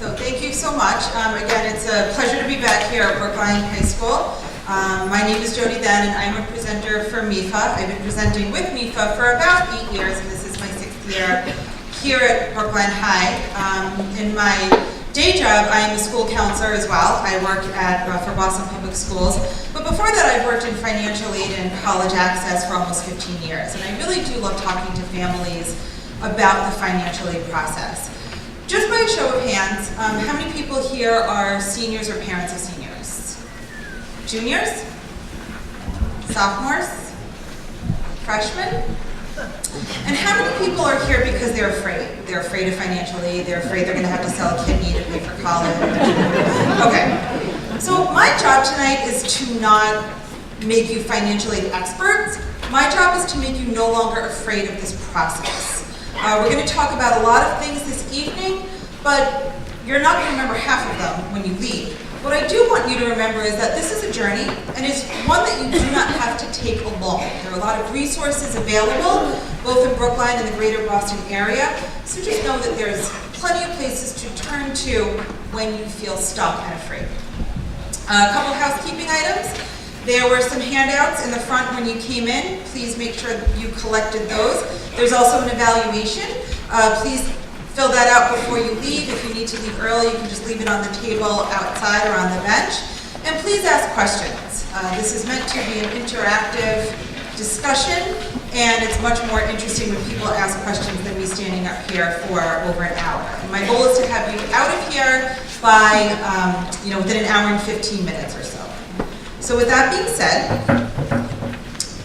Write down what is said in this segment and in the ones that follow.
So thank you so much. Again, it's a pleasure to be back here at Brookline High School. My name is Jody Then, and I'm a presenter for MIFA. I've been presenting with MIFA for about 8 years, and this is my 6th year here at Brookline High. In my day job, I am a school counselor as well. I work for Boston Public Schools. But before that, I've worked in financial aid and college access for almost 15 years. And I really do love talking to families about the financial aid process. Just by a show of hands, how many people here are seniors or parents of seniors? Juniors? Sophomores? Freshmen? And how many people are here because they're afraid? They're afraid of financial aid, they're afraid they're going to have to sell a kidney to pay for college. Okay, so my job tonight is to not make you financial aid experts. My job is to make you no longer afraid of this process. We're going to talk about a lot of things this evening, but you're not going to remember half of them when you leave. What I do want you to remember is that this is a journey, and it's one that you do not have to take alone. There are a lot of resources available, both in Brookline and the greater Boston area, so just know that there's plenty of places to turn to when you feel stuck and afraid. A couple housekeeping items. There were some handouts in the front when you came in. Please make sure that you collected those. There's also an evaluation. Please fill that out before you leave. If you need to leave early, you can just leave it on the table outside or on the bench. And please ask questions. This is meant to be an interactive discussion, and it's much more interesting when people ask questions than me standing up here for over an hour. And my goal is to have you out of here by within an hour and 15 minutes or so. So with that being said,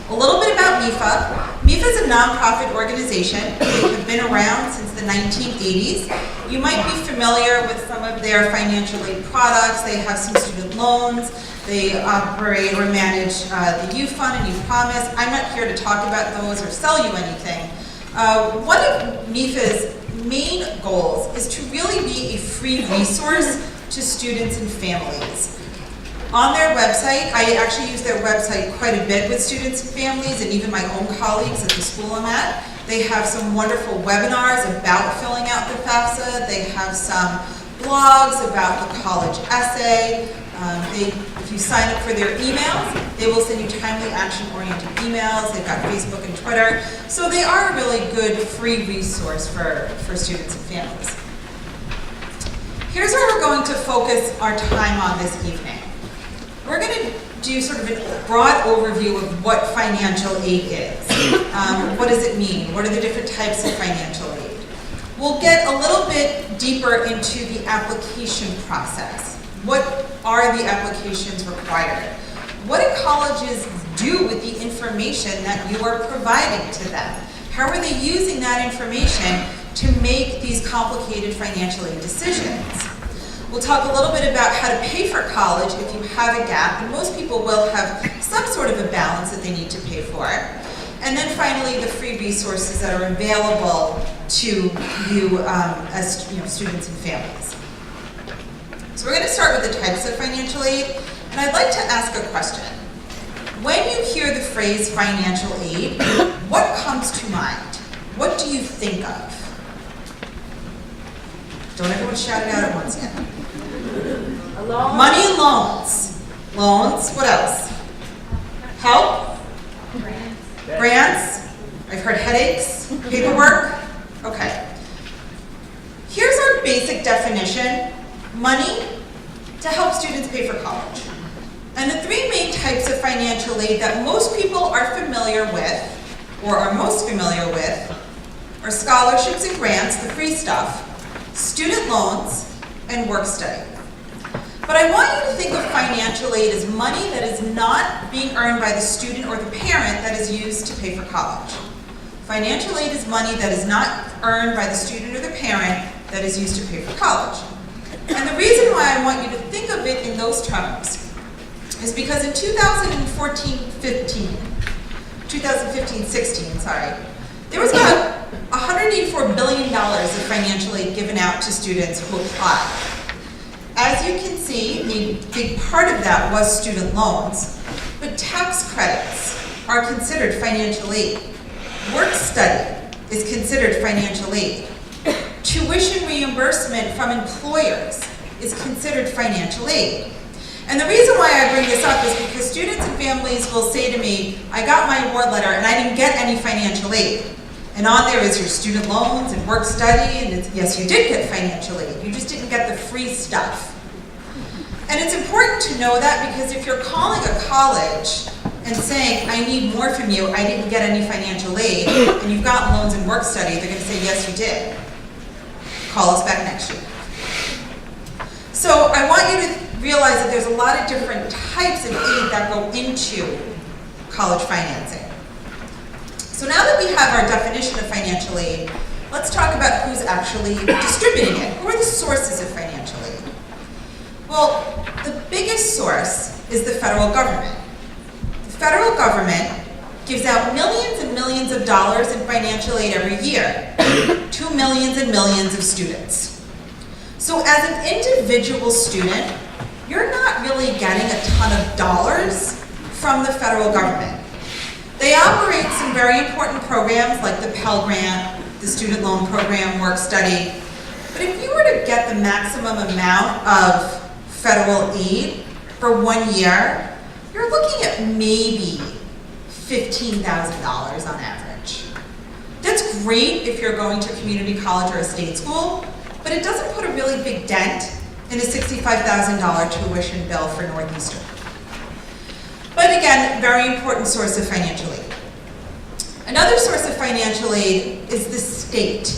a little bit about MIFA. MIFA is a nonprofit organization. They have been around since the 1980s. You might be familiar with some of their financial aid products. They have some student loans. They operate or manage the U Fund and U Promise. I'm not here to talk about those or sell you anything. One of MIFA's main goals is to really be a free resource to students and families. On their website, I actually use their website quite a bit with students and families, and even my own colleagues at the school I'm at. They have some wonderful webinars about filling out the FAFSA. They have some blogs about the college essay. If you sign up for their emails, they will send you timely action-oriented emails. They've got Facebook and Twitter. So they are a really good free resource for students and families. Here's where we're going to focus our time on this evening. We're going to do sort of a broad overview of what financial aid is. What does it mean? What are the different types of financial aid? We'll get a little bit deeper into the application process. What are the applications required? What do colleges do with the information that you are providing to them? How are they using that information to make these complicated financial aid decisions? We'll talk a little bit about how to pay for college if you have a gap, and most people will have some sort of a balance that they need to pay for. And then finally, the free resources that are available to you as students and families. So we're going to start with the types of financial aid, and I'd like to ask a question. When you hear the phrase financial aid, what comes to mind? What do you think of? Don't everyone shout it out at once yet. Money and loans. Loans, what else? Help? Grants. I've heard headaches, paperwork. Okay. Here's our basic definition. Money to help students pay for college. And the three main types of financial aid that most people are familiar with, or are most familiar with, are scholarships and grants, the free stuff, student loans, and work study. But I want you to think of financial aid as money that is not being earned by the student or the parent that is used to pay for college. Financial aid is money that is not earned by the student or the parent that is used to pay for college. And the reason why I want you to think of it in those terms is because in 2015-16, there was about $184 billion of financial aid given out to students who applied. As you can see, a big part of that was student loans, but tax credits are considered financial aid. Work study is considered financial aid. tuition reimbursement from employers is considered financial aid. And the reason why I bring this up is because students and families will say to me, I got my award letter and I didn't get any financial aid. And on there is your student loans and work study, and yes, you did get financial aid, you just didn't get the free stuff. And it's important to know that, because if you're calling a college and saying, I need more from you, I didn't get any financial aid, and you've got loans and work study, they're going to say, yes, you did. Call us back next year. So I want you to realize that there's a lot of different types of aid that go into college financing. So now that we have our definition of financial aid, let's talk about who's actually distributing it. Who are the sources of financial aid? Well, the biggest source is the federal government. The federal government gives out millions and millions of dollars in financial aid every year to millions and millions of students. So as an individual student, you're not really getting a ton of dollars from the federal government. They operate some very important programs like the Pell Grant, the Student Loan Program, Work Study. But if you were to get the maximum amount of federal aid for 1 year, you're looking at maybe $15,000 on average. That's great if you're going to a community college or a state school, but it doesn't put a really big dent in a $65,000 tuition bill for Northeastern. But again, very important source of financial aid. Another source of financial aid is the state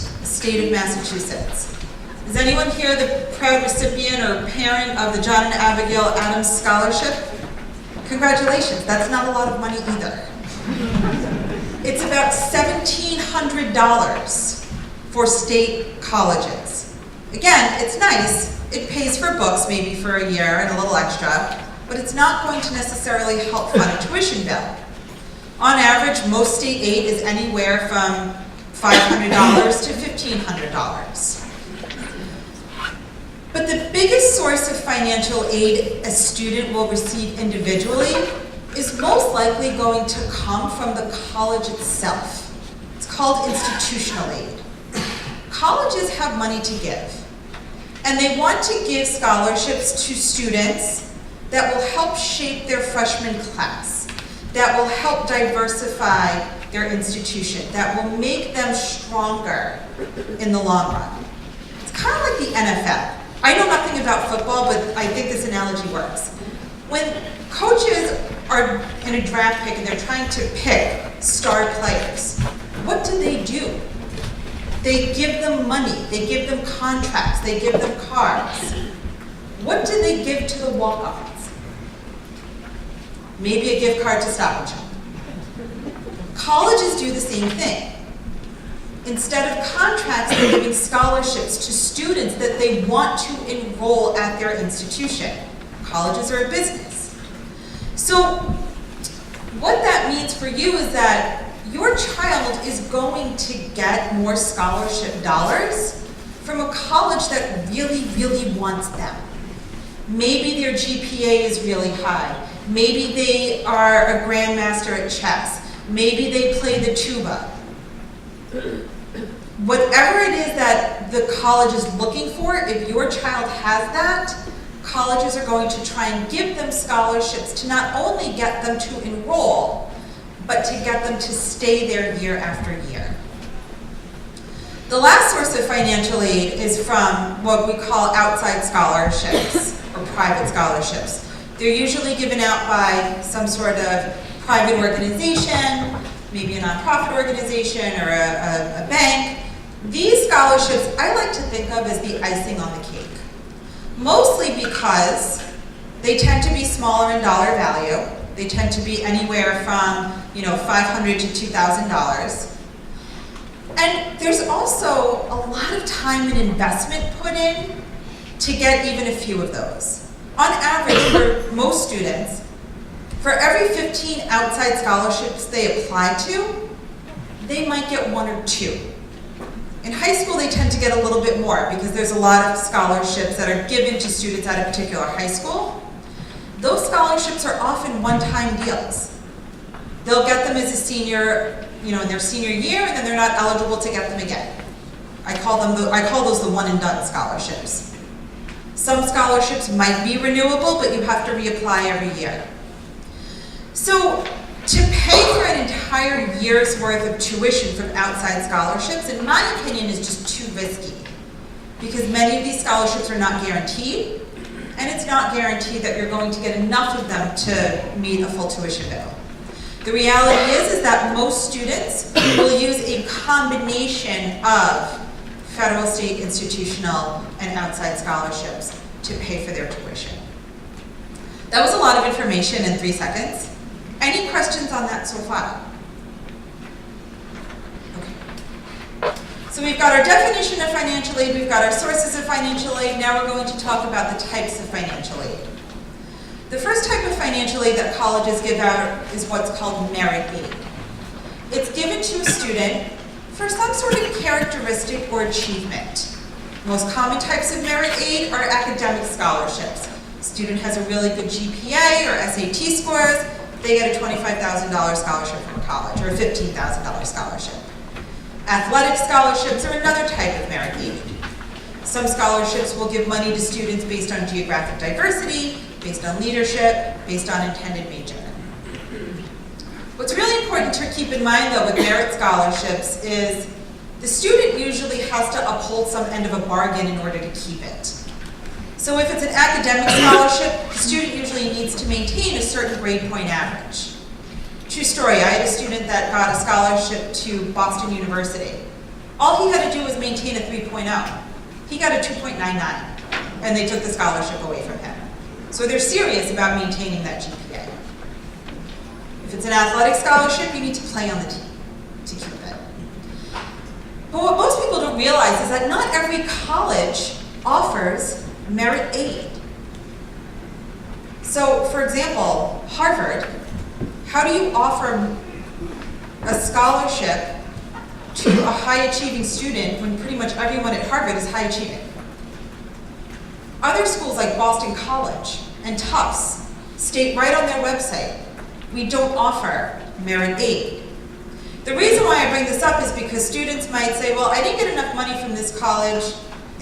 of Massachusetts. Is anyone here the proud recipient or parent of the John and Abigail Adams Scholarship? Congratulations, that's not a lot of money either. It's about $1,700 for state colleges. Again, it's nice. It pays for books maybe for a year and a little extra, but it's not going to necessarily help fund a tuition bill. On average, most state aid is anywhere from $500 to $1,500. But the biggest source of financial aid a student will receive individually is most likely going to come from the college itself. It's called institutional aid. Colleges have money to give, and they want to give scholarships to students that will help shape their freshman class, that will help diversify their institution, that will make them stronger in the long run. It's kind of like the NFL. I know nothing about football, but I think this analogy works. When coaches are in a draft pick and they're trying to pick star players, what do? They give them money, they give them contracts, they give them cards. What do they give to the walk-ons? Maybe a gift card to Stop and Shop. Colleges do the same thing. Instead of contracts, they're giving scholarships to students that they want to enroll at their institution. Colleges are a business. So what that means for you is that your child is going to get more scholarship dollars from a college that really, really wants them. Maybe their GPA is really high. Maybe they are a grandmaster at chess. Maybe they play the tuba. Whatever it is that the college is looking for, if your child has that, colleges are going to try and give them scholarships to not only get them to enroll, but to get them to stay there year after year. The last source of financial aid is from what we call outside scholarships or private scholarships. They're usually given out by some sort of private organization, maybe a nonprofit organization or a bank. These scholarships I like to think of as the icing on the cake, mostly because they tend to be smaller in dollar value. They tend to be anywhere from $500 to $2,000. And there's also a lot of time and investment put in to get even a few of those. On average, for most students, for every 15 outside scholarships they apply to, they might get 1 or 2. In high school, they tend to get a little bit more because there's a lot of scholarships that are given to students at a particular high school. Those scholarships are often one-time deals. They'll get them as a senior, in their senior year, and then they're not eligible to get them again. I call those the one and done scholarships. Some scholarships might be renewable, but you have to reapply every year. So to pay for an entire year's worth of tuition from outside scholarships, in my opinion, is just too risky, because many of these scholarships are not guaranteed, and it's not guaranteed that you're going to get enough of them to meet a full tuition bill. The reality is that most students will use a combination of federal, state, institutional, and outside scholarships to pay for their tuition. That was a lot of information in 3 seconds. Any questions on that so far? Okay. So we've got our definition of financial aid, we've got our sources of financial aid, now we're going to talk about the types of financial aid. The first type of financial aid that colleges give out is what's called merit aid. It's given to a student for some sort of characteristic or achievement. Most common types of merit aid are academic scholarships. Student has a really good GPA or SAT scores, they get a $25,000 scholarship from college or a $15,000 scholarship. Athletic scholarships are another type of merit aid. Some scholarships will give money to students based on geographic diversity, based on leadership, based on intended major. What's really important to keep in mind, though, with merit scholarships is the student usually has to uphold some end of a bargain in order to keep it. So if it's an academic scholarship, the student usually needs to maintain a certain grade point average. True story, I had a student that got a scholarship to Boston University. All he had to do was maintain a 3.0. He got a 2.99, and they took the scholarship away from him. So they're serious about maintaining that GPA. If it's an athletic scholarship, you need to play on the team to keep it. But what most people don't realize is that not every college offers merit aid. So, for example, Harvard, how do you offer a scholarship to a high-achieving student when pretty much everyone at Harvard is high-achieving? Other schools like Boston College and Tufts state right on their website, we don't offer merit aid. The reason why I bring this up is because students might say, well, I didn't get enough money from this college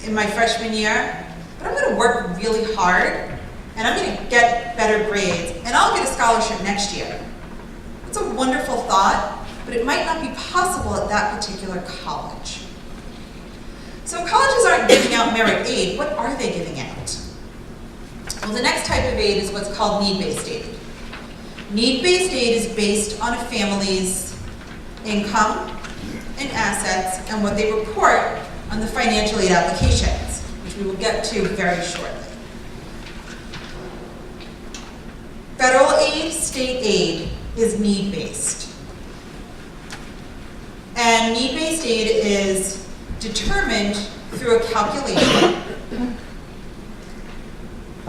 in my freshman year, but I'm going to work really hard, and I'm going to get better grades, and I'll get a scholarship next year. It's a wonderful thought, but it might not be possible at that particular college. So colleges aren't giving out merit aid. What are they giving out? Well, the next type of aid is what's called need-based aid. Need-based aid is based on a family's income and assets and what they report on the financial aid applications, which we will get to very shortly. Federal aid, state aid is need-based. And need-based aid is determined through a calculation.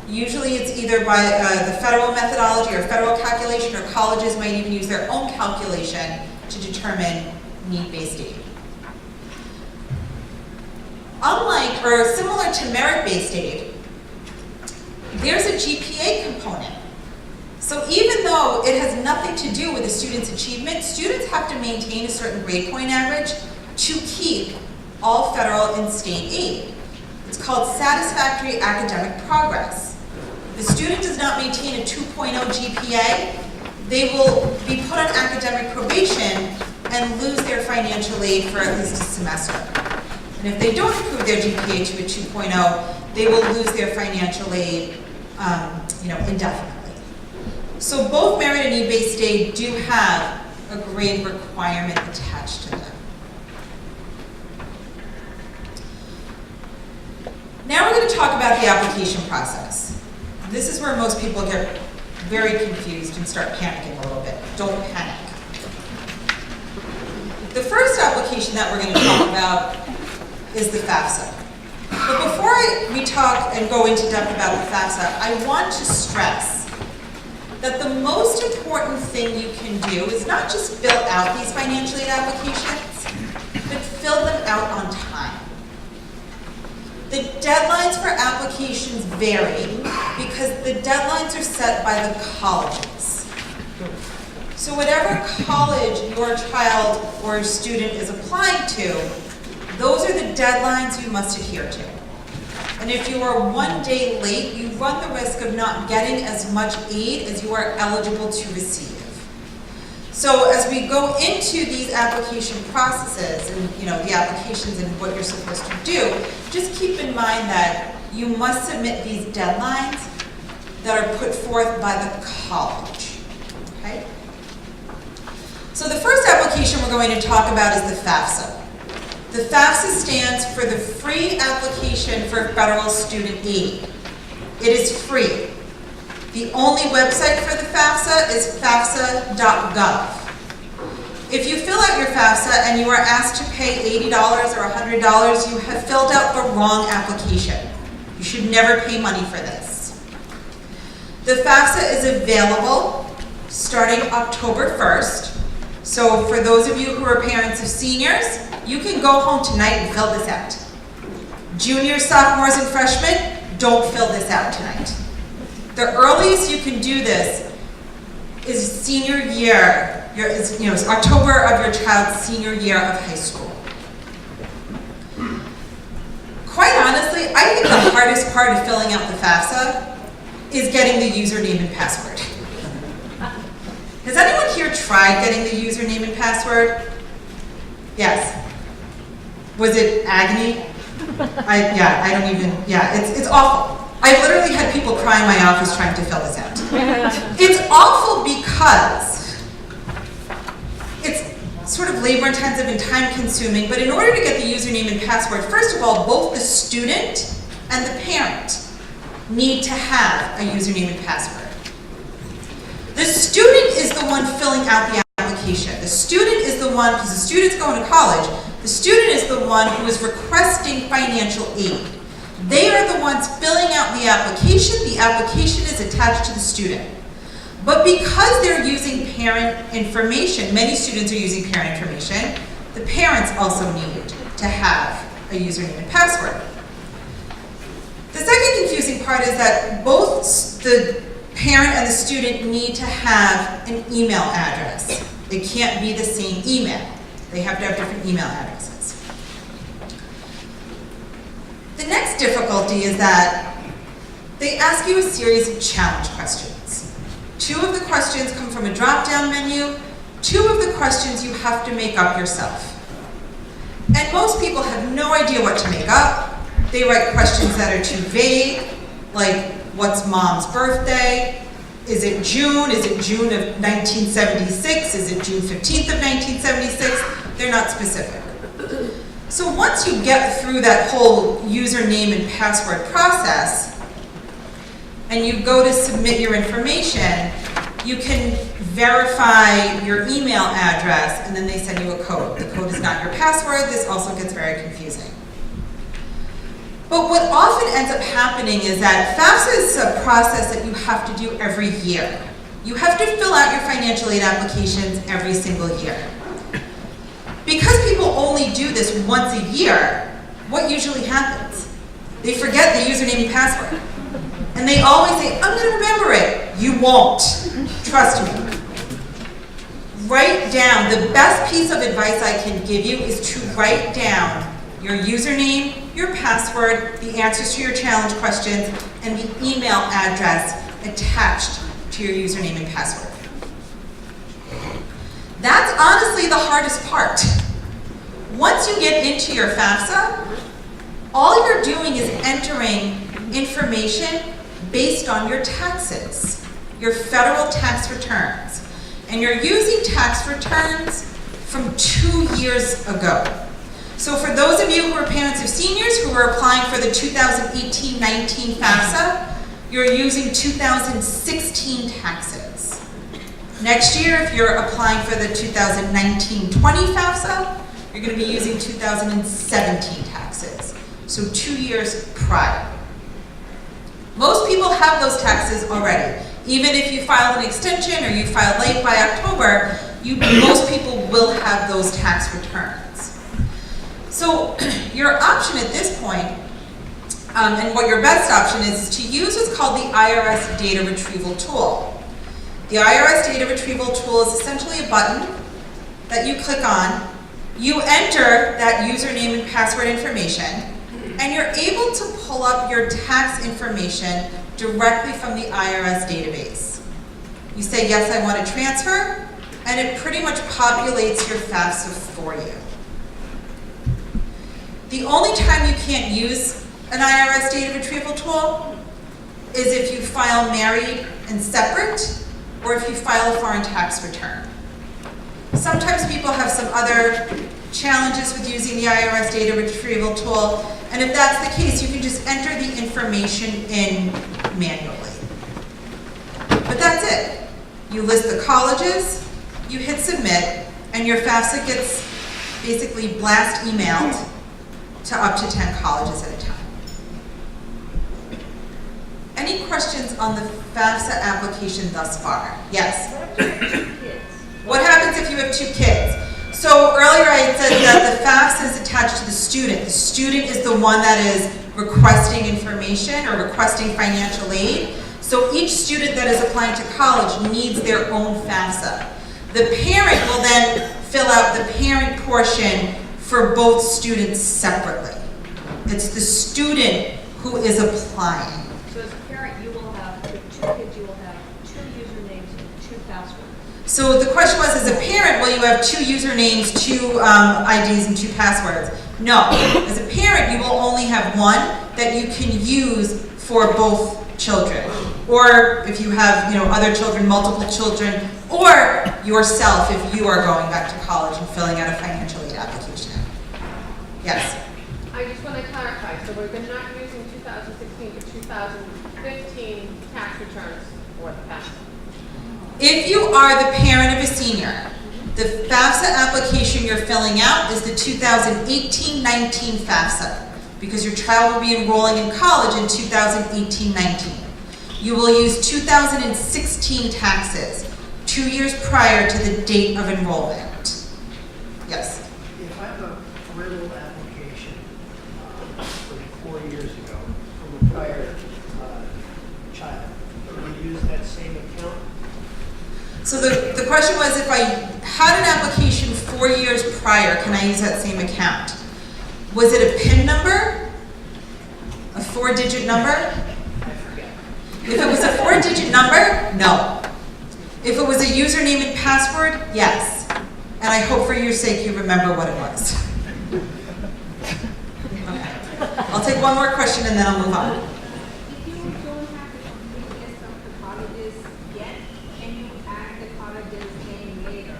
Usually it's either by the federal methodology or federal calculation, or colleges might even use their own calculation to determine need-based aid. Unlike, or similar to merit-based aid, there's a GPA component. So even though it has nothing to do with a student's achievement, students have to maintain a certain grade point average to keep all federal and state aid. It's called satisfactory academic progress. If the student does not maintain a 2.0 GPA, they will be put on academic probation and lose their financial aid for at least a semester. And if they don't improve their GPA to a 2.0, they will lose their financial aid indefinitely. So both merit and need-based aid do have a grade requirement attached to them. Now we're going to talk about the application process. This is where most people get very confused and start panicking a little bit. Don't panic. The first application that we're going to talk about is the FAFSA. But before we talk and go into depth about the FAFSA, I want to stress that the most important thing you can do is not just fill out these financial aid applications, but fill them out on time. The deadlines for applications vary because the deadlines are set by the colleges. So whatever college your child or student is applying to, Those are the deadlines you must adhere to. And if you are 1 day late, you run the risk of not getting as much aid as you are eligible to receive. So as we go into these application processes and the applications and what you're supposed to do, just keep in mind that you must submit these deadlines that are put forth by the college, okay? So the first application we're going to talk about is the FAFSA. The FAFSA stands for the Free Application for Federal Student Aid. It is free. The only website for the FAFSA is fafsa.gov. If you fill out your FAFSA and you are asked to pay $80 or $100, you have filled out the wrong application. You should never pay money for this. The FAFSA is available starting October 1st. So for those of you who are parents of seniors, you can go home tonight and fill this out. Juniors, sophomores, and freshmen, don't fill this out tonight. The earliest you can do this is senior year, it's October of your child's senior year of high school. Quite honestly, I think the hardest part of filling out the FAFSA is getting the username and password. Has anyone here tried getting the username and password? Yes. Was it agony? It's awful. I literally had people cry in my office trying to fill this out. It's awful because it's sort of labor intensive and time consuming, but in order to get the username and password, first of all, both the student and the parent need to have a username and password. The student is the one filling out the application. The student is the one, because the student's going to college, the student is the one who is requesting financial aid. They are the ones filling out the application is attached to the student. But because they're using parent information, many students are using parent information, the parents also need to have a username and password. The second confusing part is that both the parent and the student need to have an email address. It can't be the same email. They have to have different email addresses. The next difficulty is that they ask you a series of challenge questions. 2 of the questions come from a drop-down menu. 2 of the questions you have to make up yourself. And most people have no idea what to make up. They write questions that are too vague, like, what's mom's birthday? Is it June? Is it June of 1976? Is it June 15th of 1976? They're not specific. So once you get through that whole username and password process, and you go to submit your information, you can verify your email address, and then they send you a code. The code is not your password. This also gets very confusing. But what often ends up happening is that FAFSA is a process that you have to do every year. You have to fill out your financial aid applications every single year. Because people only do this once a year, what usually happens? They forget the username and password. And they always say, I'm going to remember it. You won't. Trust me. Write down, the best piece of advice I can give you is to write down your username, your password, the answers to your challenge questions, and the email address attached to your username and password. That's honestly the hardest part. Once you get into your FAFSA, all you're doing is entering information based on your taxes, your federal tax returns. And you're using tax returns from 2 years ago. So for those of you who are parents of seniors who are applying for the 2018-19 FAFSA, you're using 2016 taxes. Next year, if you're applying for the 2019-20 FAFSA, you're going to be using 2017 taxes. So 2 years prior. Most people have those taxes already. Even if you filed an extension or you filed late by October, most people will have those tax returns. So your option at this point, and what your best option is to use what's called the IRS Data Retrieval Tool. The IRS Data Retrieval Tool is essentially a button that you click on, You enter that username and password information, and you're able to pull up your tax information directly from the IRS database. You say, yes, I want to transfer, and it pretty much populates your FAFSA for you. The only time you can't use an IRS data retrieval tool is if you file married and separate, or if you file a foreign tax return. Sometimes people have some other challenges with using the IRS data retrieval tool, and if that's the case, you can just enter the information in manually. But that's it. You list the colleges, you hit submit, and your FAFSA gets basically blast emailed to up to 10 colleges at a time. Any questions on the FAFSA application thus far? Yes? What happens if you have 2 kids? So earlier I had said that the FAFSA is attached to the student. The student is the one that is requesting information or requesting financial aid. So each student that is applying to college needs their own FAFSA. The parent will then fill out the parent portion for both students separately. It's the student who is applying. So as a parent, you will have, with 2 kids, you will have 2 usernames and 2 passwords. So the question was, as a parent, will you have 2 usernames, 2 IDs, and 2 passwords? No. As a parent, you will only have one that you can use for both children. Or if you have, other children, multiple children, or yourself if you are going back to college and filling out a financial aid application. Yes? I just want to clarify, so we're not using 2016 to 2015 tax returns for the FAFSA. If you are the parent of a senior, the FAFSA application you're filling out is the 2018-19 FAFSA, because your child will be enrolling in college in 2018-19. You will use 2016 taxes, 2 years prior to the date of enrollment. Yes? If I have a parental application from 4 years ago from a prior child, can I use that same account? So the question was, if I had an application 4 years prior, can I use that same account? Was it a PIN number? A 4-digit number? I forget. If it was a 4-digit number, no. If it was a username and password, yes. And I hope for your sake you remember what it was. Okay. I'll take one more question and then I'll move on. If you don't have the complete list of the colleges yet, can you add the colleges name later?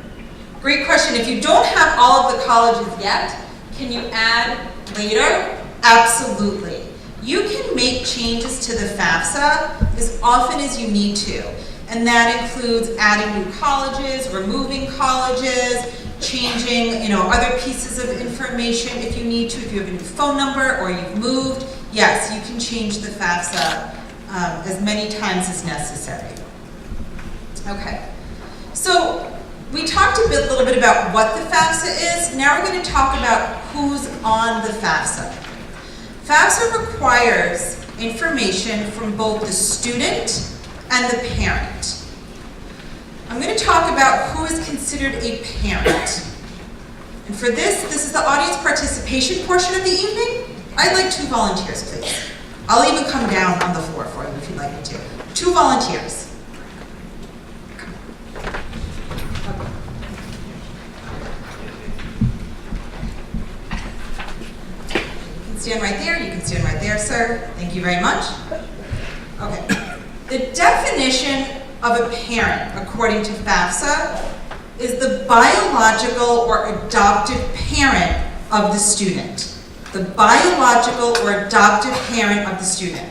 Great question. If you don't have all of the colleges yet, can you add later? Absolutely. You can make changes to the FAFSA as often as you need to. And that includes adding new colleges, removing colleges, changing, other pieces of information if you need to. If you have a new phone number or you've moved, yes, you can change the FAFSA as many times as necessary. Okay. So we talked a little bit about what the FAFSA is. Now we're going to talk about who's on the FAFSA. FAFSA requires information from both the student and the parent. I'm going to talk about who is considered a parent. And for this is the audience participation portion of the evening. I'd like 2 volunteers, please. I'll even come down on the floor for you if you'd like me to. 2 volunteers. You can stand right there. You can stand right there, sir. Thank you very much. Okay. The definition of a parent, according to FAFSA, is the biological or adoptive parent of the student. The biological or adoptive parent of the student.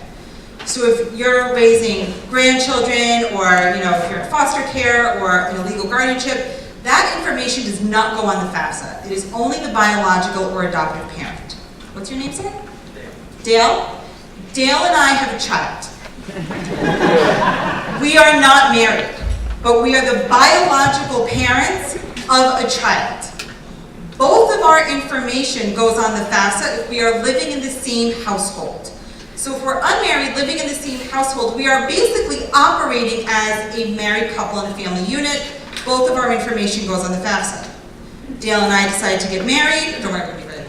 So if you're raising grandchildren, or if you're in foster care or in a legal guardianship, that information does not go on the FAFSA. It is only the biological or adoptive parent. What's your name, sir? Dale. Dale and I have a child. We are not married, but we are the biological parents of a child. Both of our information goes on the FAFSA if we are living in the same household. So if we're unmarried, living in the same household, we are basically operating as a married couple in a family unit. Both of our information goes on the FAFSA. Dale and I decide to get married. Don't worry, I'm gonna be ready.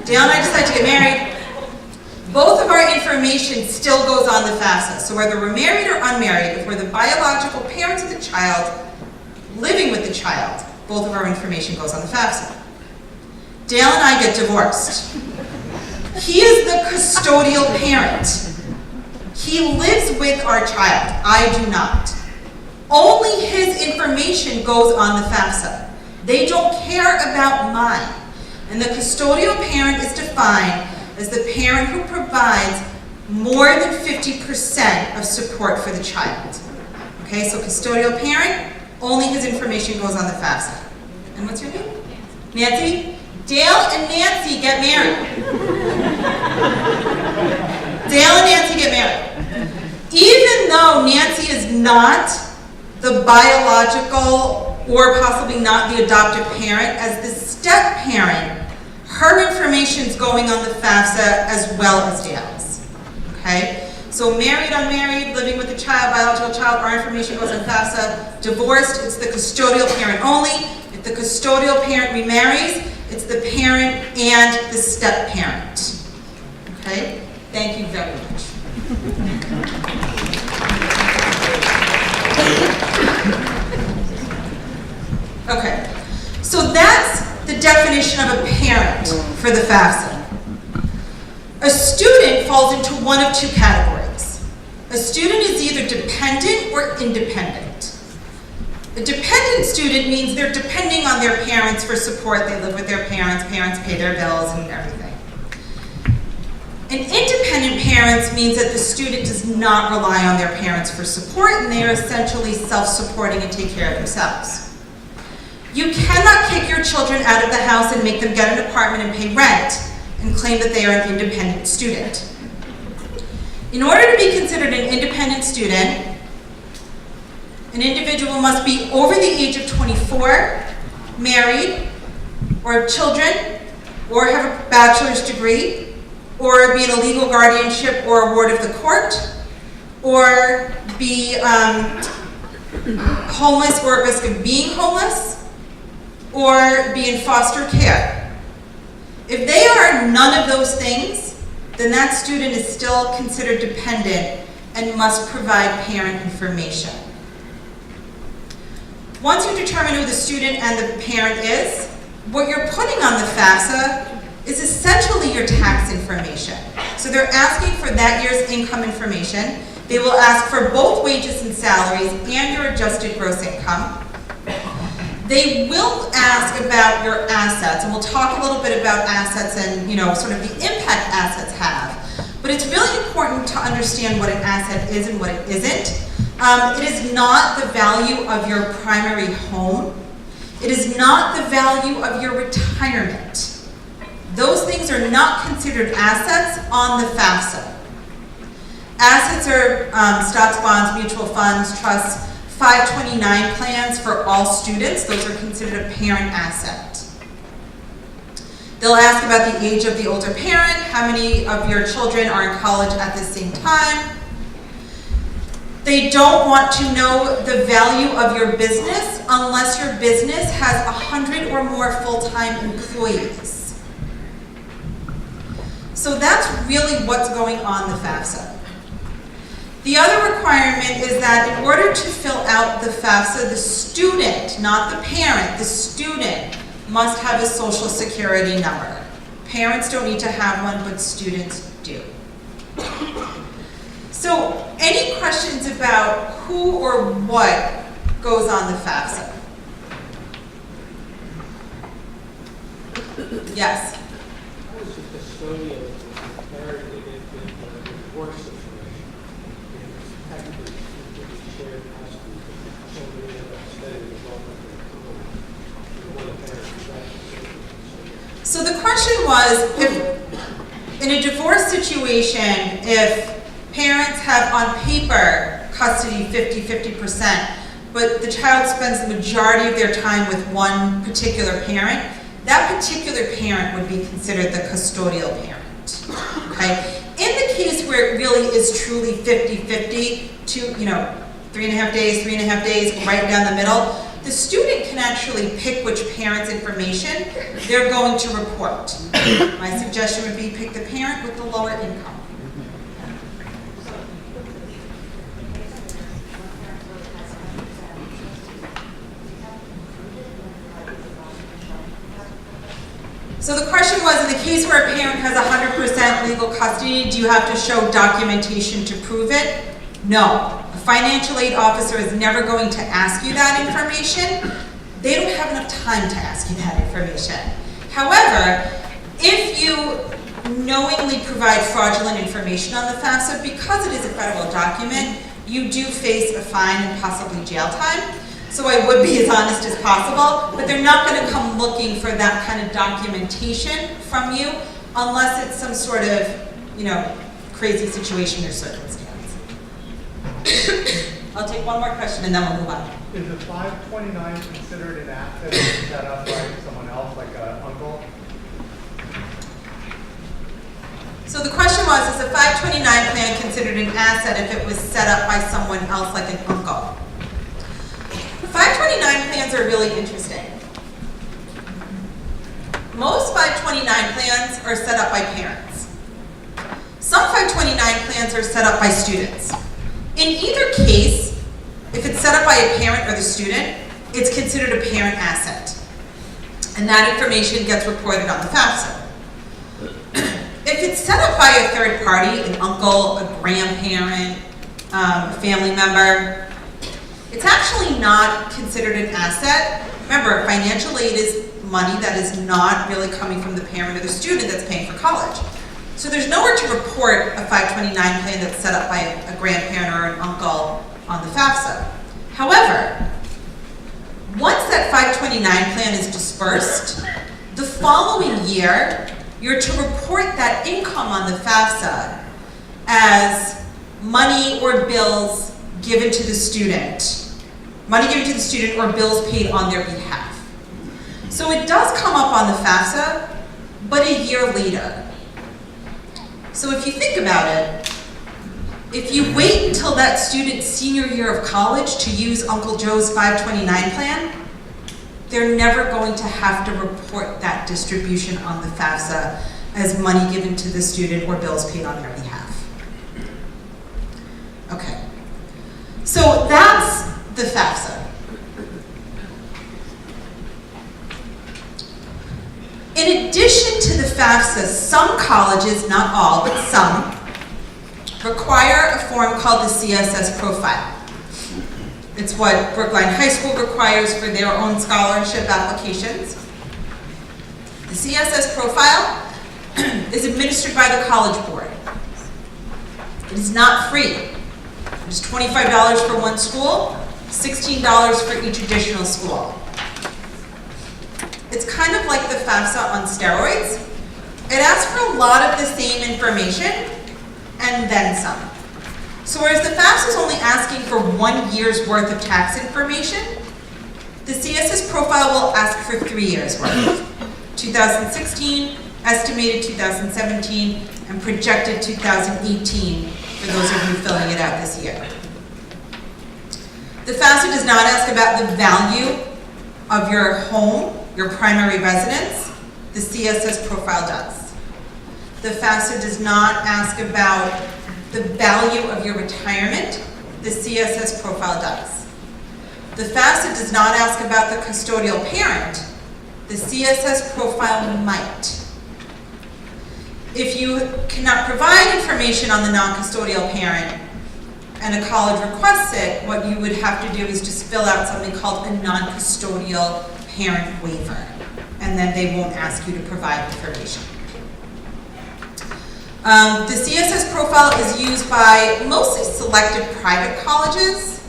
Dale and I decide to get married. Both of our information still goes on the FAFSA. So whether we're married or unmarried, if we're the biological parents of the child, living with the child, both of our information goes on the FAFSA. Dale and I get divorced. He is the custodial parent. He lives with our child. I do not. Only his information goes on the FAFSA. They don't care about mine. And the custodial parent is defined as the parent who provides more than 50% of support for the child. Okay, so custodial parent, only his information goes on the FAFSA. And what's your name? Nancy? Dale and Nancy get married. Dale and Nancy get married. Even though Nancy is not the biological or possibly not the adoptive parent, as the step parent, her information is going on the FAFSA as well as Dale's. Okay? So married, unmarried, living with a child, biological child, our information goes on FAFSA. Divorced, it's the custodial parent only. If the custodial parent remarries, it's the parent and the step parent. Okay? Thank you very much. Okay, so that's the definition of a parent for the FAFSA. A student falls into one of two categories. A student is either dependent or independent. A dependent student means they're depending on their parents for support. They live with their parents pay their bills and everything. An independent parent means that the student does not rely on their parents for support and they are essentially self-supporting and take care of themselves. You cannot kick your children out of the house and make them get an apartment and pay rent and claim that they are an independent student. In order to be considered an independent student, an individual must be over the age of 24, married, or have children, or have a bachelor's degree, or be in a legal guardianship or a ward of the court, or be homeless or at risk of being homeless, or be in foster care. If they are none of those things, then that student is still considered dependent and must provide parent information. Once you determine who the student and the parent is, what you're putting on the FAFSA is essentially your tax information. So they're asking for that year's income information. They will ask for both wages and salaries and your adjusted gross income. They will ask about your assets, and we'll talk a little bit about assets and sort of the impact assets have. But it's really important to understand what an asset is and what it isn't. It is not the value of your primary home. It is not the value of your retirement. Those things are not considered assets on the FAFSA. Assets are stocks, bonds, mutual funds, trusts, 529 plans for all students. Those are considered a parent asset. They'll ask about the age of the older parent, how many of your children are in college at the same time. They don't want to know the value of your business unless your business has 100 or more full-time employees. So that's really what's going on the FAFSA. The other requirement is that in order to fill out the FAFSA, the student, not the parent, the student must have a social security number. Parents don't need to have one, but students do. So, any questions about who or what goes on the FAFSA? Yes? How is the custodian parent in a divorce situation? Technically, it would be shared custody, but somebody ends up staying with all of the one parent. So the question was, if in a divorce situation, if parents have on paper custody 50%, but the child spends the majority of their time with one particular parent, that particular parent would be considered the custodial parent, okay? In the case where it really is truly 50-50, 3.5 days, right down the middle, the student can actually pick which parent's information they're going to report. My suggestion would be pick the parent with the lower income. So the question was, in the case where a parent has 100% legal custody, do you have to show documentation to prove it? No. A financial aid officer is never going to ask you that information. They don't have enough time to ask you that information. However, if you knowingly provide fraudulent information on the FAFSA, because it is a federal document, you do face a fine and possibly jail time. So I would be as honest as possible, but they're not going to come looking for that kind of documentation from you unless it's some sort of, crazy situation or circumstance. I'll take one more question and then we'll move on. Is the 529 considered an asset set up by someone else, like an uncle? So the question was, is a 529 plan considered an asset if it was set up by someone else like an uncle? 529 plans are really interesting. Most 529 plans are set up by parents. Some 529 plans are set up by students. In either case, if it's set up by a parent or the student, it's considered a parent asset. And that information gets reported on the FAFSA. If it's set up by a third party, an uncle, a grandparent, a family member, it's actually not considered an asset. Remember, financial aid is money that is not really coming from the parent or the student that's paying for college. So there's nowhere to report a 529 plan that's set up by a grandparent or an uncle on the FAFSA. However, once that 529 plan is dispersed, the following year, you're to report that income on the FAFSA as money or bills given to the student. Money given to the student or bills paid on their behalf. So it does come up on the FAFSA, but a year later. So if you think about it, if you wait until that student's senior year of college to use Uncle Joe's 529 plan, they're never going to have to report that distribution on the FAFSA as money given to the student or bills paid on their behalf. Okay, so that's the FAFSA. In addition to the FAFSA, some colleges, not all, but some, require a form called the CSS profile. It's what Brookline High School requires for their own scholarship applications. The CSS profile is administered by the College Board. It is not free. It's $25 for one school, $16 for each additional school. It's kind of like the FAFSA on steroids. It asks for a lot of the same information and then some. So whereas the FAFSA is only asking for 1 year's worth of tax information, the CSS profile will ask for 3 years worth. 2016, estimated 2017, and projected 2018 for those of you filling it out this year. The FAFSA does not ask about the value of your home, your primary residence. The CSS profile does. The FAFSA does not ask about the value of your retirement. The CSS profile does. The FAFSA does not ask about the custodial parent. The CSS profile might. If you cannot provide information on the non-custodial parent and a college requests it, what you would have to do is just fill out something called a non-custodial parent waiver, and then they won't ask you to provide information. The CSS profile is used by mostly selected private colleges.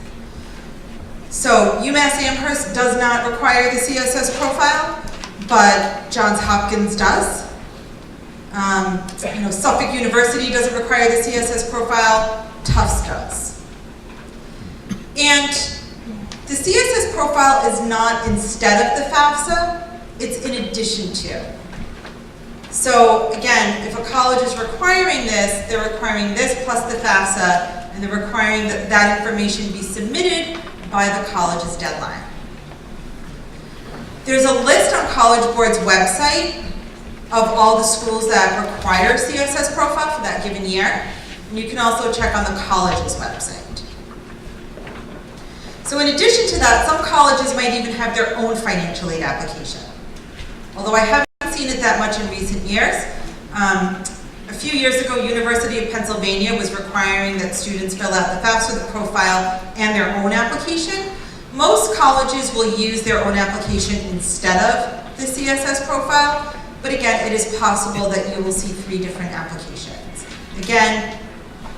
So UMass Amherst does not require the CSS profile, but Johns Hopkins does. Suffolk University doesn't require the CSS profile, Tufts does. And the CSS profile is not instead of the FAFSA, it's in addition to. So again, if a college is requiring this, they're requiring this plus the FAFSA, and they're requiring that that information be submitted by the college's deadline. There's a list on College Board's website of all the schools that require CSS profile for that given year. And you can also check on the college's website. So in addition to that, some colleges might even have their own financial aid application. Although I haven't seen it that much in recent years. A few years ago, University of Pennsylvania was requiring that students fill out the FAFSA profile and their own application. Most colleges will use their own application instead of the CSS profile, but again, it is possible that you will see 3 different applications. Again,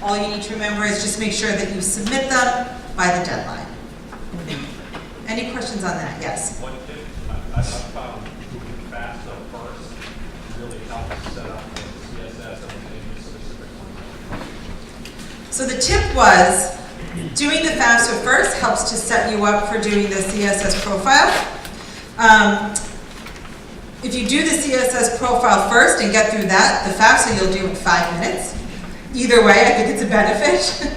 all you need to remember is just make sure that you submit them by the deadline. Any questions on that? Yes? What tip I found moving FAFSA first really helps set up the CSS and any specific one. So the tip was, doing the FAFSA first helps to set you up for doing the CSS profile. If you do the CSS profile first and get through that, the FAFSA you'll do in 5 minutes. Either way, I think it's a benefit.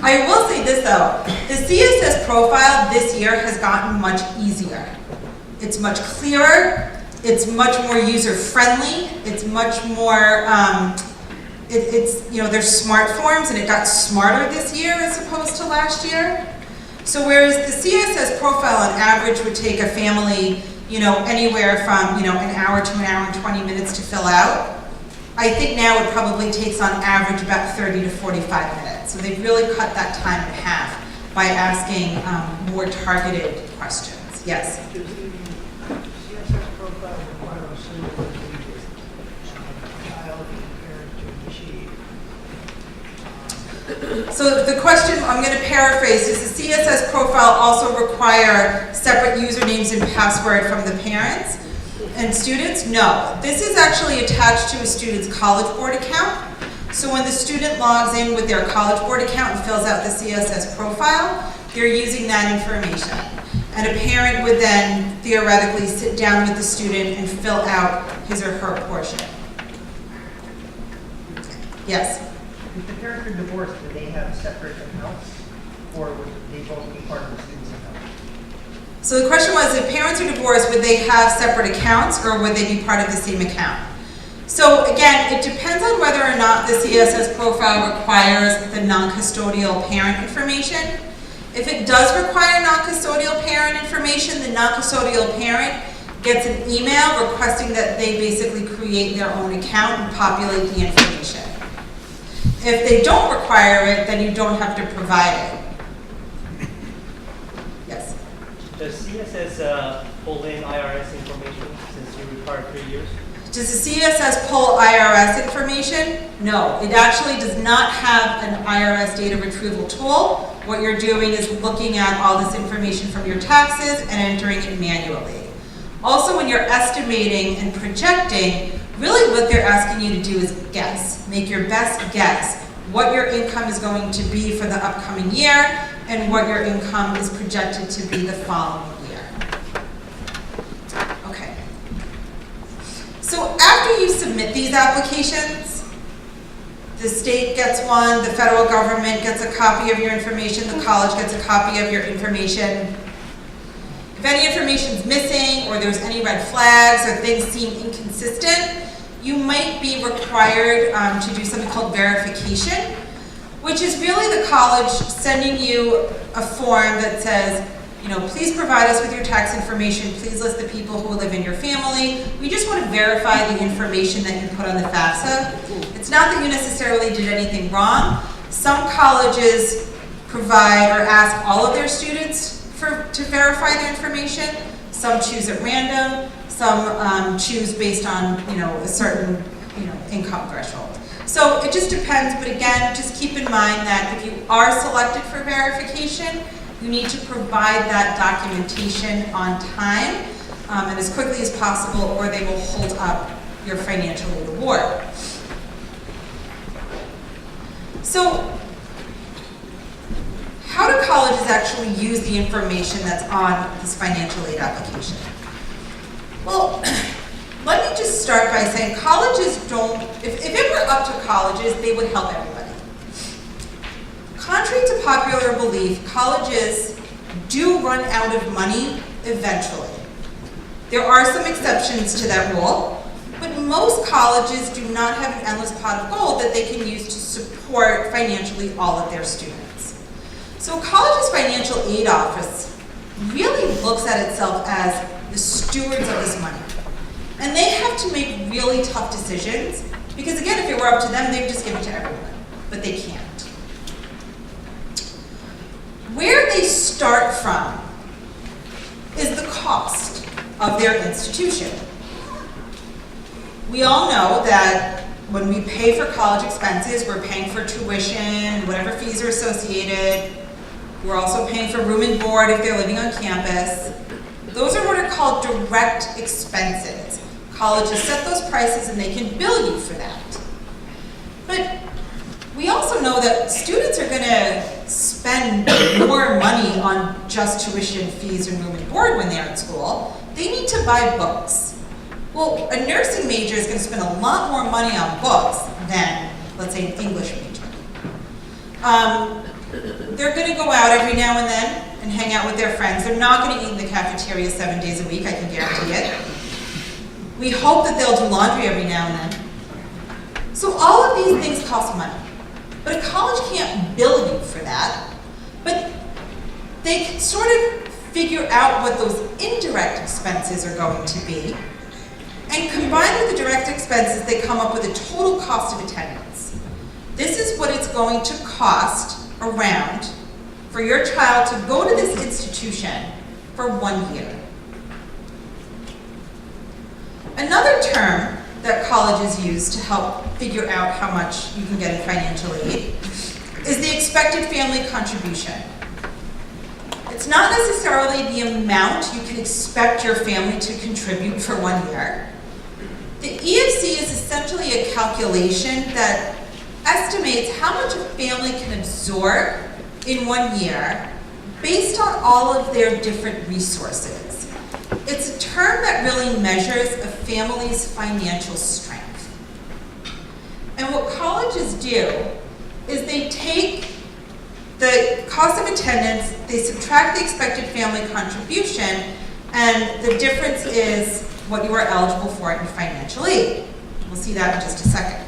I will say this though, the CSS profile this year has gotten much easier. It's much clearer, it's much more user-friendly, it's much more, there's smart forms and it got smarter this year as opposed to last year. So whereas the CSS profile on average would take a family, anywhere from, an hour to an hour and 20 minutes to fill out, I think now it probably takes on average about 30 to 45 minutes. So they've really cut that time in half by asking more targeted questions. Yes? Does the CSS profile require a single child and parent to initiate? So the question, I'm going to paraphrase, does the CSS profile also require separate usernames and password from the parents and students? No. This is actually attached to a student's College Board account. So when the student logs in with their College Board account and fills out the CSS profile, they're using that information. And a parent would then theoretically sit down with the student and fill out his or her portion. Yes? If the parents are divorced, do they have separate accounts, or would they both be part of the student's account? So the question was, if parents are divorced, would they have separate accounts or would they be part of the same account? So again, it depends on whether or not the CSS profile requires the non-custodial parent information. If it does require non-custodial parent information, the non-custodial parent gets an email requesting that they basically create their own account and populate the information. If they don't require it, then you don't have to provide it. Yes? Does CSS pull in IRS information since you require 3 years? Does the CSS pull IRS information? No, it actually does not have an IRS data retrieval tool. What you're doing is looking at all this information from your taxes and entering it manually. Also, when you're estimating and projecting, really what they're asking you to do is guess. Make your best guess what your income is going to be for the upcoming year and what your income is projected to be the following year. Okay. So after you submit these applications, the state gets one, the federal government gets a copy of your information, the college gets a copy of your information. If any information is missing or there's any red flags or things seem inconsistent, you might be required to do something called verification, which is really the college sending you a form that says, please provide us with your tax information, please list the people who live in your family. We just want to verify the information that you put on the FAFSA. It's not that you necessarily did anything wrong. Some colleges provide or ask all of their students to verify their information. Some choose at random. Some choose based on a certain income threshold. So it just depends, but again, just keep in mind that if you are selected for verification, you need to provide that documentation on time and as quickly as possible, or they will hold up your financial aid award. So how do colleges actually use the information that's on this financial aid application? Well, let me just start by saying colleges don't, if it were up to colleges, they would help everybody. Contrary to popular belief, colleges do run out of money eventually. There are some exceptions to that rule, but most colleges do not have an endless pot of gold that they can use to support financially all of their students. So a college's financial aid office really looks at itself as the stewards of this money. And they have to make really tough decisions, because again, if it were up to them, they'd just give it to everyone, but they can't. Where they start from is the cost of their institution. We all know that when we pay for college expenses, we're paying for tuition, whatever fees are associated. We're also paying for room and board if they're living on campus. Those are what are called direct expenses. Colleges set those prices and they can bill you for that. But we also know that students are going to spend more money on just tuition, fees, and room and board when they're at school. They need to buy books. Well, a nursing major is going to spend a lot more money on books than, let's say, an English major. They're going to go out every now and then and hang out with their friends. They're not going to eat in the cafeteria 7 days a week, I can guarantee it. We hope that they'll do laundry every now and then. So all of these things cost money. But a college can't bill you for that. But they can sort of figure out what those indirect expenses are going to be. And combined with the direct expenses, they come up with a total cost of attendance. This is what it's going to cost around for your child to go to this institution for 1 year. Another term that colleges use to help figure out how much you can get in financial aid is the expected family contribution. It's not necessarily the amount you can expect your family to contribute for 1 year. The EFC is essentially a calculation that estimates how much a family can absorb in 1 year based on all of their different resources. It's a term that really measures a family's financial strength. And what colleges do is they take the cost of attendance, they subtract the expected family contribution, and the difference is what you are eligible for in financial aid. We'll see that in just a second.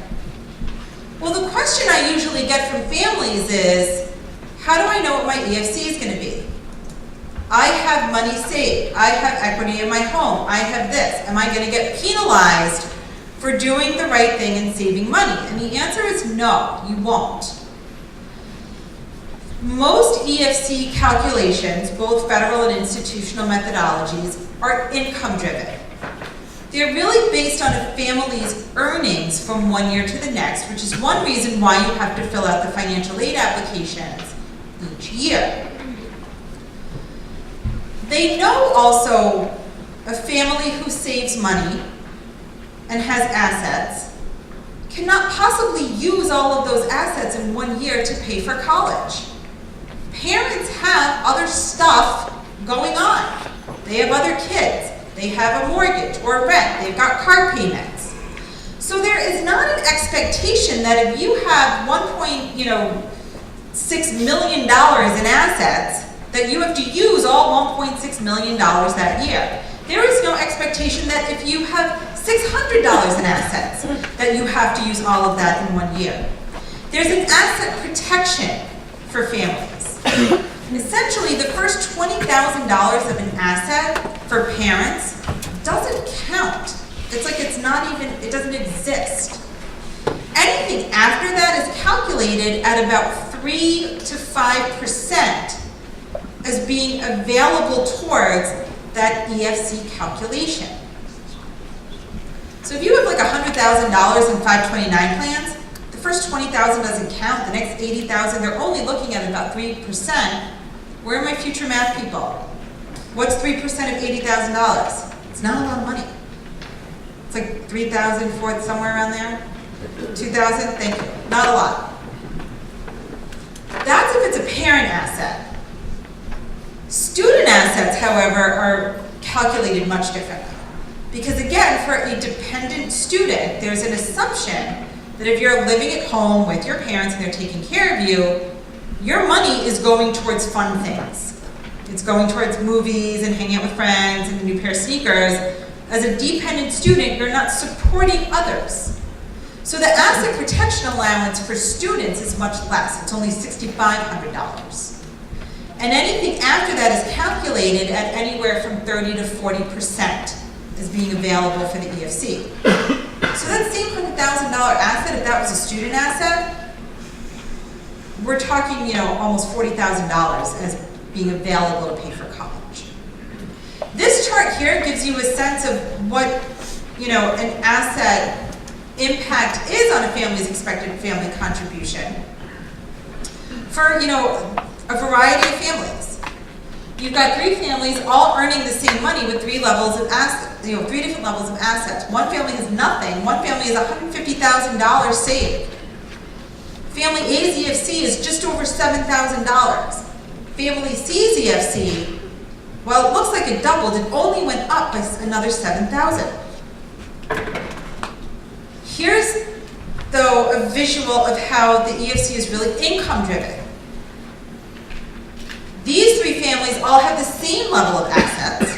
Well, the question I usually get from families is, how do I know what my EFC is going to be? I have money saved. I have equity in my home. I have this. Am I going to get penalized for doing the right thing and saving money? And the answer is no, you won't. Most EFC calculations, both federal and institutional methodologies, are income driven. They're really based on a family's earnings from 1 year to the next, which is one reason why you have to fill out the financial aid applications each year. They know also a family who saves money and has assets cannot possibly use all of those assets in 1 year to pay for college. Parents have other stuff going on. They have other kids. They have a mortgage or rent. They've got car payments. So there is not an expectation that if you have $1.6 million in assets, that you have to use all $1.6 million that year. There is no expectation that if you have $600 in assets, that you have to use all of that in 1 year. There's an asset protection for families. Essentially, the first $20,000 of an asset for parents doesn't count. It's like it's not even, it doesn't exist. Anything after that is calculated at about 3 to 5% as being available towards that EFC calculation. So if you have like $100,000 in 529 plans, the first $20,000 doesn't count, the next $80,000, they're only looking at about 3%. Where are my future math people? What's 3% of $80,000? It's not a lot of money. It's like 3,000, 4,000, somewhere around there. 2,000, thank you. Not a lot. That's if it's a parent asset. Student assets, however, are calculated much differently. Because again, for a dependent student, there's an assumption that if you're living at home with your parents and they're taking care of you, your money is going towards fun things. It's going towards movies and hanging out with friends and a new pair of sneakers. As a dependent student, you're not supporting others. So the asset protection allowance for students is much less. It's only $6,500. And anything after that is calculated at anywhere from 30 to 40% as being available for the EFC. So that same $100,000 asset, if that was a student asset, we're talking, almost $40,000 as being available to pay for college. This chart here gives you a sense of what, an asset impact is on a family's expected family contribution for, a variety of families. You've got 3 families all earning the same money with 3 levels of assets, 3 different levels of assets. One family has nothing. One family has $150,000 saved. Family A's EFC is just over $7,000. Family C's EFC, well, it looks like it doubled. It only went up by another $7,000. Here's, though, a visual of how the EFC is really income driven. These 3 families all have the same level of assets.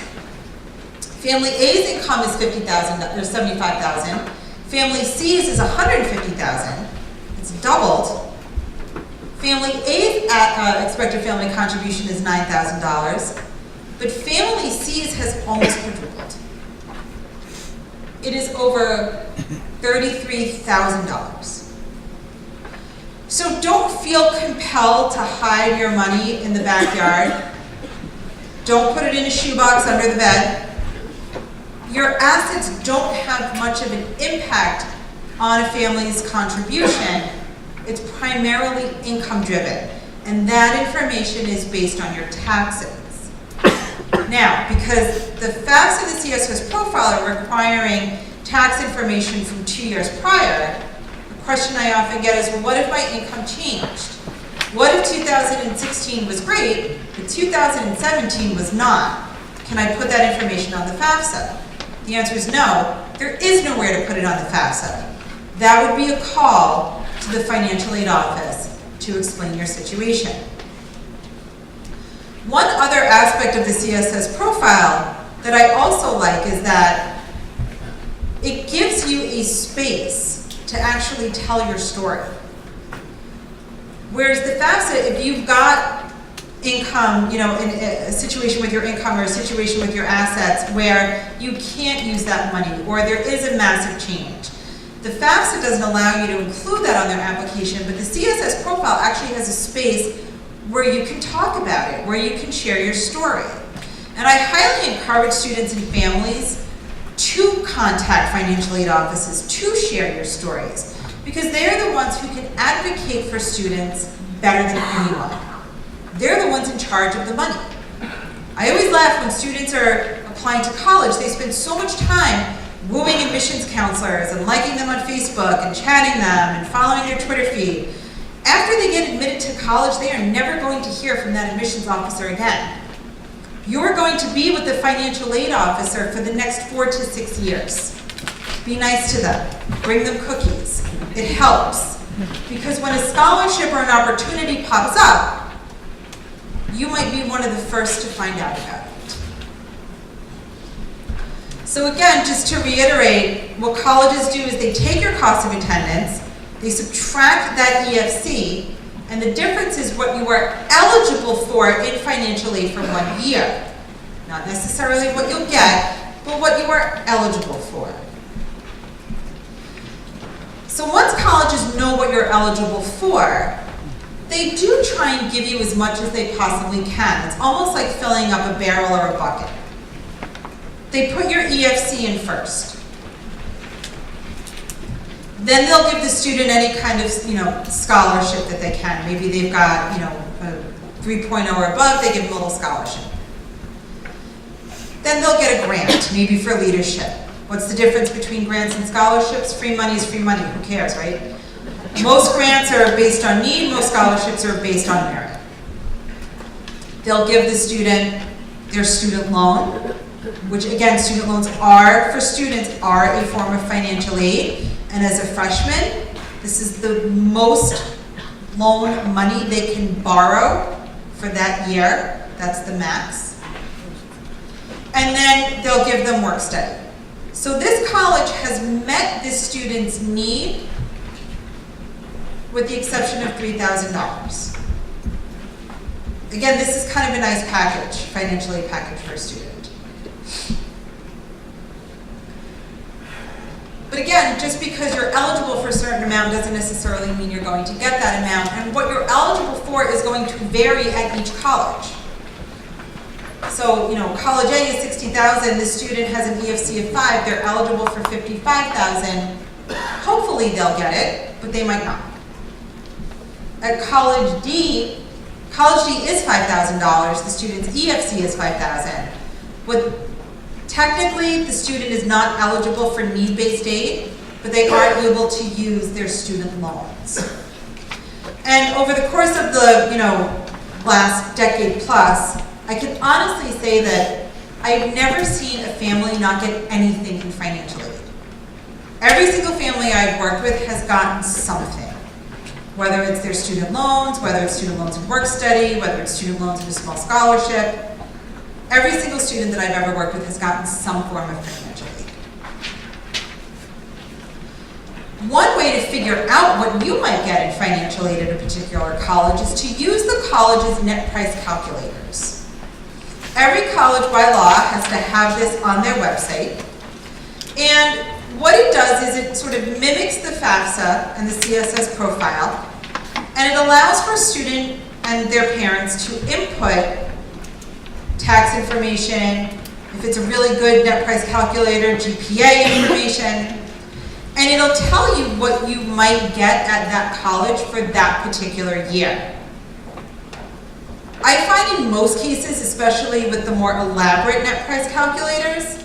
Family A's income is $75,000. Family C's is $150,000. It's doubled. Family A's expected family contribution is $9,000, but Family C's has almost quadrupled. It is over $33,000. So don't feel compelled to hide your money in the backyard. Don't put it in a shoebox under the bed. Your assets don't have much of an impact on a family's contribution. It's primarily income driven, and that information is based on your taxes. Now, because the FAFSA and the CSS profile are requiring tax information from 2 years prior, the question I often get is, well, what if my income changed? What if 2016 was great, but 2017 was not? Can I put that information on the FAFSA? The answer is no. There is nowhere to put it on the FAFSA. That would be a call to the financial aid office to explain your situation. One other aspect of the CSS profile that I also like is that it gives you a space to actually tell your story. Whereas the FAFSA, if you've got income, in a situation with your income or a situation with your assets where you can't use that money or there is a massive change, the FAFSA doesn't allow you to include that on their application, but the CSS profile actually has a space where you can talk about it, where you can share your story. And I highly encourage students and families to contact financial aid offices to share your stories, because they're the ones who can advocate for students better than anyone. They're the ones in charge of the money. I always laugh when students are applying to college. They spend so much time wooing admissions counselors and liking them on Facebook and chatting them and following their Twitter feed. After they get admitted to college, they are never going to hear from that admissions officer again. You're going to be with the financial aid officer for the next 4 to 6 years. Be nice to them. Bring them cookies. It helps. Because when a scholarship or an opportunity pops up, you might be one of the first to find out about it. So again, just to reiterate, what colleges do is they take your cost of attendance, they subtract that EFC, and the difference is what you are eligible for in financial aid for 1 year. Not necessarily what you'll get, but what you are eligible for. So once colleges know what you're eligible for, they do try and give you as much as they possibly can. It's almost like filling up a barrel or a bucket. They put your EFC in first. Then they'll give the student any kind of, scholarship that they can. Maybe they've got, a 3.0 or above, they give them a little scholarship. Then they'll get a grant, maybe for leadership. What's the difference between grants and scholarships? Free money is free money, who cares, right? Most grants are based on need, most scholarships are based on merit. They'll give the student their student loan, which again, student loans are, for students, are a form of financial aid. And as a freshman, this is the most loan money they can borrow for that year. That's the max. And then they'll give them work study. So this college has met this student's need with the exception of $3,000. Again, this is kind of a nice package, financially packaged for a student. But again, just because you're eligible for a certain amount doesn't necessarily mean you're going to get that amount. And what you're eligible for is going to vary at each college. So, you know, college A is $60,000, the student has an EFC of 5, they're eligible for $55,000. Hopefully they'll get it, but they might not. At college D is $5,000, the student's EFC is $5,000. Technically, the student is not eligible for need-based aid, but they are able to use their student loans. And over the course of the, last decade plus, I can honestly say that I've never seen a family not get anything in financial aid. Every single family I've worked with has gotten something, whether it's their student loans, whether it's student loans and work study, whether it's student loans and a small scholarship. Every single student that I've ever worked with has gotten some form of financial aid. One way to figure out what you might get in financial aid at a particular college is to use the college's net price calculators. Every college by law has to have this on their website. And what it does is it sort of mimics the FAFSA and the CSS profile, and it allows for a student and their parents to input tax information, if it's a really good net price calculator, GPA information, and it'll tell you what you might get at that college for that particular year. I find in most cases, especially with the more elaborate net price calculators,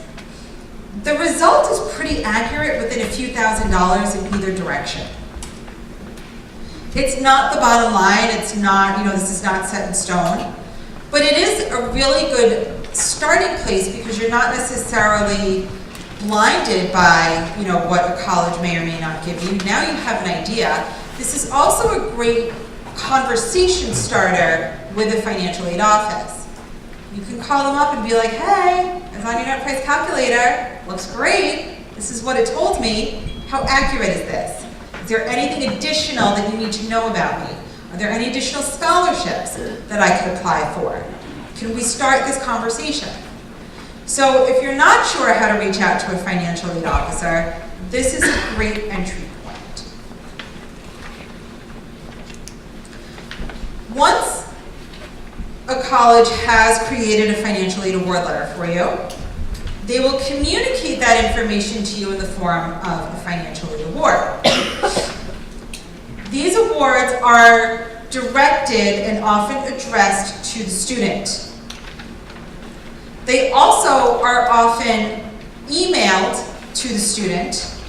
the result is pretty accurate within a few $1,000s in either direction. It's not the bottom line, it's not, this is not set in stone. But it is a really good starting place because you're not necessarily blinded by, what a college may or may not give you. Now you have an idea. This is also a great conversation starter with a financial aid office. You can call them up and be like, hey, it's on your net price calculator. Looks great. This is what it told me. How accurate is this? Is there anything additional that you need to know about me? Are there any additional scholarships that I could apply for? Can we start this conversation? So if you're not sure how to reach out to a financial aid officer, this is a great entry point. Once a college has created a financial aid award letter for you, they will communicate that information to you in the form of a financial aid award. These awards are directed and often addressed to the student. They also are often emailed to the student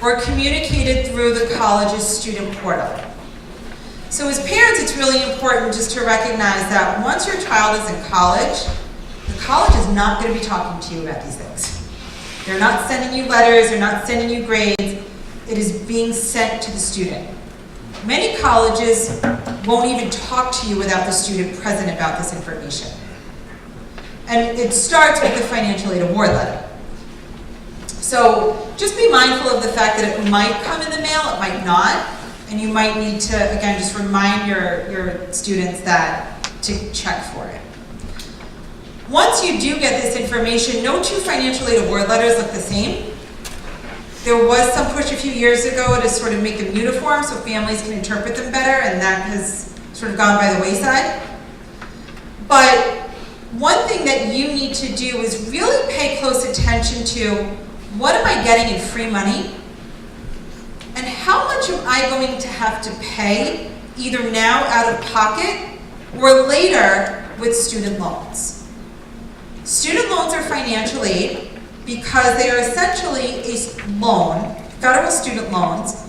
or communicated through the college's student portal. So as parents, it's really important just to recognize that once your child is in college, the college is not going to be talking to you about these things. They're not sending you letters, they're not sending you grades. It is being sent to the student. Many colleges won't even talk to you without the student present about this information. And it starts with the financial aid award letter. So just be mindful of the fact that it might come in the mail, it might not, and you might need to, again, just remind your students to check for it. Once you do get this information, no two financial aid award letters look the same. There was some push a few years ago to sort of make them uniform so families can interpret them better, and that has sort of gone by the wayside. But one thing that you need to do is really pay close attention to what am I getting in free money, and how much am I going to have to pay either now out of pocket or later with student loans. Student loans are financial aid because they are essentially a loan. Federal student loans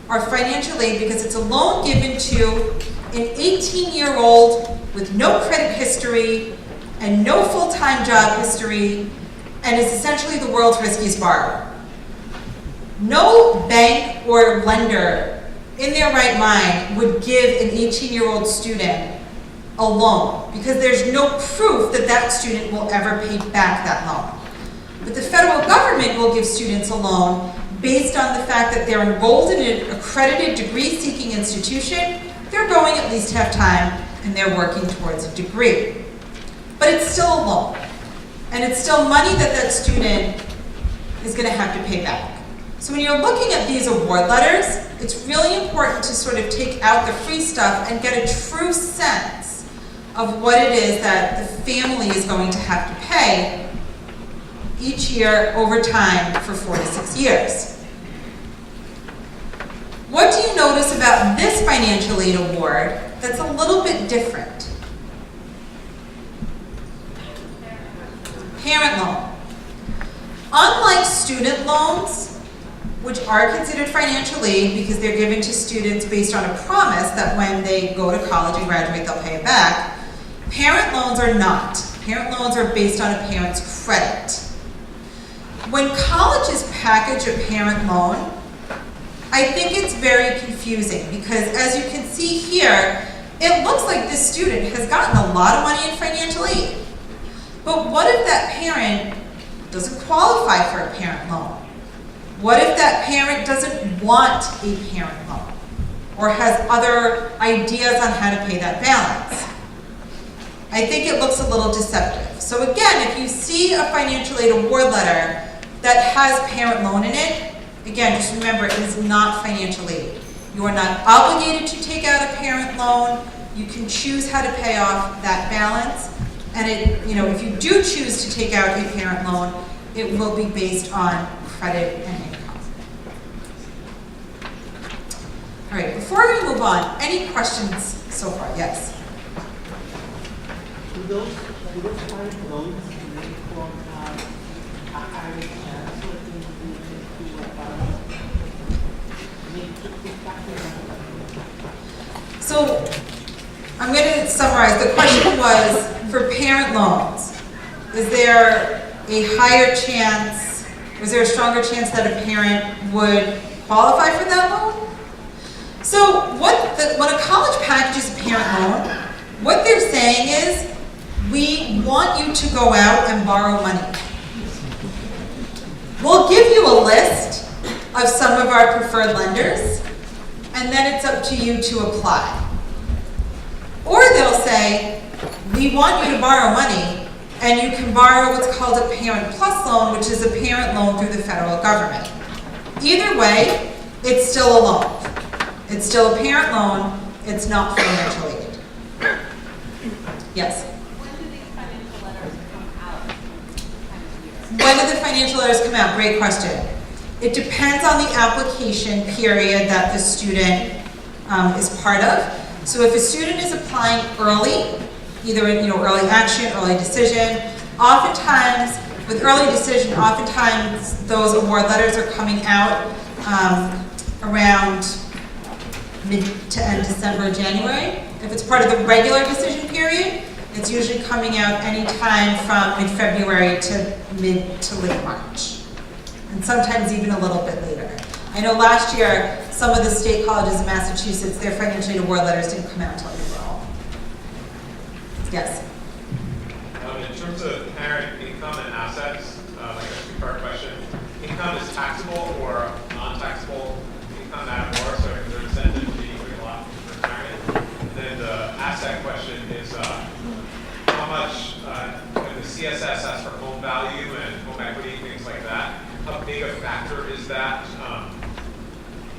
are financial aid because it's a loan given to an 18-year-old with no credit history and no full-time job history, and is essentially the world's riskiest borrower. No bank or lender in their right mind would give an 18-year-old student a loan because there's no proof that that student will ever pay back that loan. But the federal government will give students a loan based on the fact that they're enrolled in an accredited degree-seeking institution, they're going at least half time, and they're working towards a degree. But it's still a loan, and it's still money that that student is going to have to pay back. So when you're looking at these award letters, it's really important to sort of take out the free stuff and get a true sense of what it is that the family is going to have to pay each year over time for 4 to 6 years. What do you notice about this financial aid award that's a little bit different? Parent loan. Unlike student loans, which are considered financial aid because they're given to students based on a promise that when they go to college and graduate, they'll pay it back, parent loans are not. Parent loans are based on a parent's credit. When colleges package a parent loan, I think it's very confusing because as you can see here, it looks like this student has gotten a lot of money in financial aid. But what if that parent doesn't qualify for a parent loan? What if that parent doesn't want a parent loan or has other ideas on how to pay that balance? I think it looks a little deceptive. So again, if you see a financial aid award letter that has parent loan in it, again, just remember it is not financial aid. You are not obligated to take out a parent loan. You can choose how to pay off that balance. And if you do choose to take out a parent loan, it will be based on credit and income. All right, before we move on, any questions so far? Yes? Do those parent loans make for a higher chance of So I'm going to summarize. The question was, for parent loans, is there a higher chance, is there a stronger chance that a parent would qualify for that loan? So when a college packages a parent loan, what they're saying is, we want you to go out and borrow money. We'll give you a list of some of our preferred lenders, and then it's up to you to apply. Or they'll say, we want you to borrow money, and you can borrow what's called a Parent Plus loan, which is a parent loan through the federal government. Either way, it's still a loan. It's still a parent loan. It's not financial aid. Yes? When do these financial letters come out? When do the financial letters come out? Great question. It depends on the application period that the student is part of. So if a student is applying early, either in early action, early decision, oftentimes with early decision, oftentimes those award letters are coming out around mid to end December, January. If it's part of the regular decision period, it's usually coming out anytime from mid-February to mid to late March, and sometimes even a little bit later. I know last year, some of the state colleges in Massachusetts, their financial aid award letters didn't come out until April. Yes? In terms of parent income and assets, like a two-part question, income is taxable or non-taxable income at more, so is there incentive to be doing a lot for retirement? And then the asset question is how much, when the CSS asks for home value and home equity, things like that, how big a factor is that?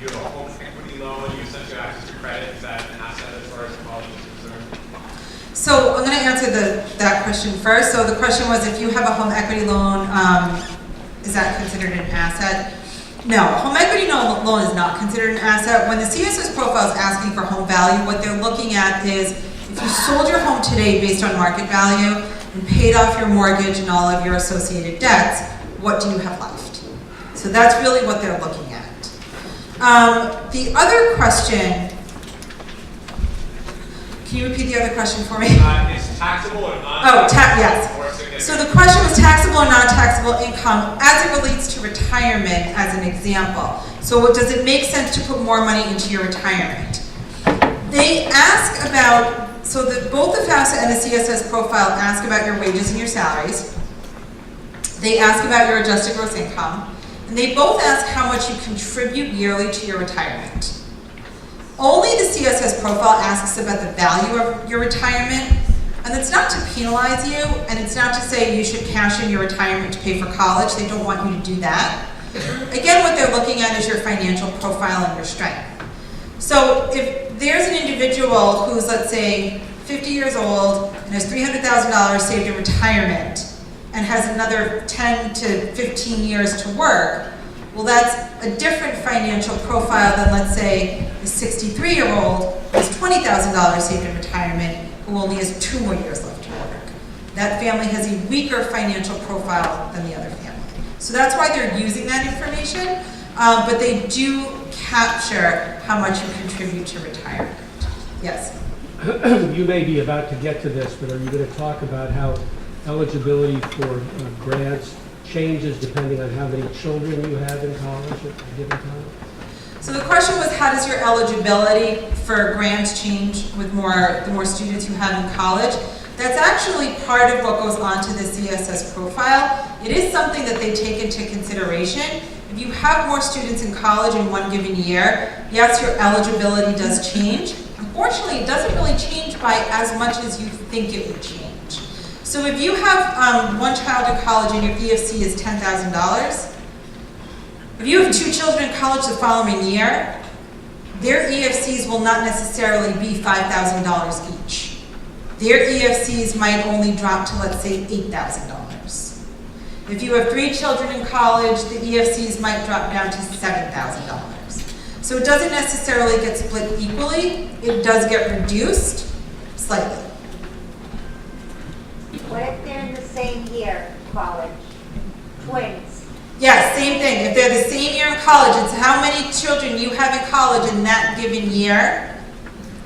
You have a home equity loan, you essentially have access to credit, is that an asset as far as the college is concerned? So I'm going to answer that question first. So the question was, if you have a home equity loan, is that considered an asset? No, home equity loan is not considered an asset. When the CSS profile is asking for home value, what they're looking at is if you sold your home today based on market value and paid off your mortgage and all of your associated debts, what do you have left? So that's really what they're looking at. The other question, can you repeat the other question for me? Is taxable or non-taxable? Yes. So the question was taxable or non-taxable income as it relates to retirement as an example. So does it make sense to put more money into your retirement? They ask about So both the FAFSA and the CSS profile ask about your wages and your salaries. They ask about your adjusted gross income. And they both ask how much you contribute yearly to your retirement. Only the CSS profile asks about the value of your retirement. And it's not to penalize you, and it's not to say you should cash in your retirement to pay for college. They don't want you to do that. Again, what they're looking at is your financial profile and your strength. So if there's an individual who's, let's say, 50 years old and has $300,000 saved in retirement and has another 10 to 15 years to work, well, that's a different financial profile than, let's say, a 63-year-old who has $20,000 saved in retirement who only has 2 more years left to work. That family has a weaker financial profile than the other family. So that's why they're using that information, but they do capture how much you contribute to retirement. Yes? You may be about to get to this, but are you going to talk about how eligibility for grants changes depending on how many children you have in college at a given time? So the question was, how does your eligibility for grants change with the more students you have in college? That's actually part of what goes on to the CSS profile. It is something that they take into consideration. If you have more students in college in one given year, yes, your eligibility does change. Unfortunately, it doesn't really change by as much as you think it would change. So if you have one child in college and your EFC is $10,000, if you have 2 children in college the following year, their EFCs will not necessarily be $5,000 each. Their EFCs might only drop to, let's say, $8,000. If you have 3 children in college, the EFCs might drop down to $7,000. So it doesn't necessarily get split equally. It does get reduced slightly. What if they're in the same year, college? Twins? Yes, same thing. If they're the same year in college, it's how many children you have in college in that given year,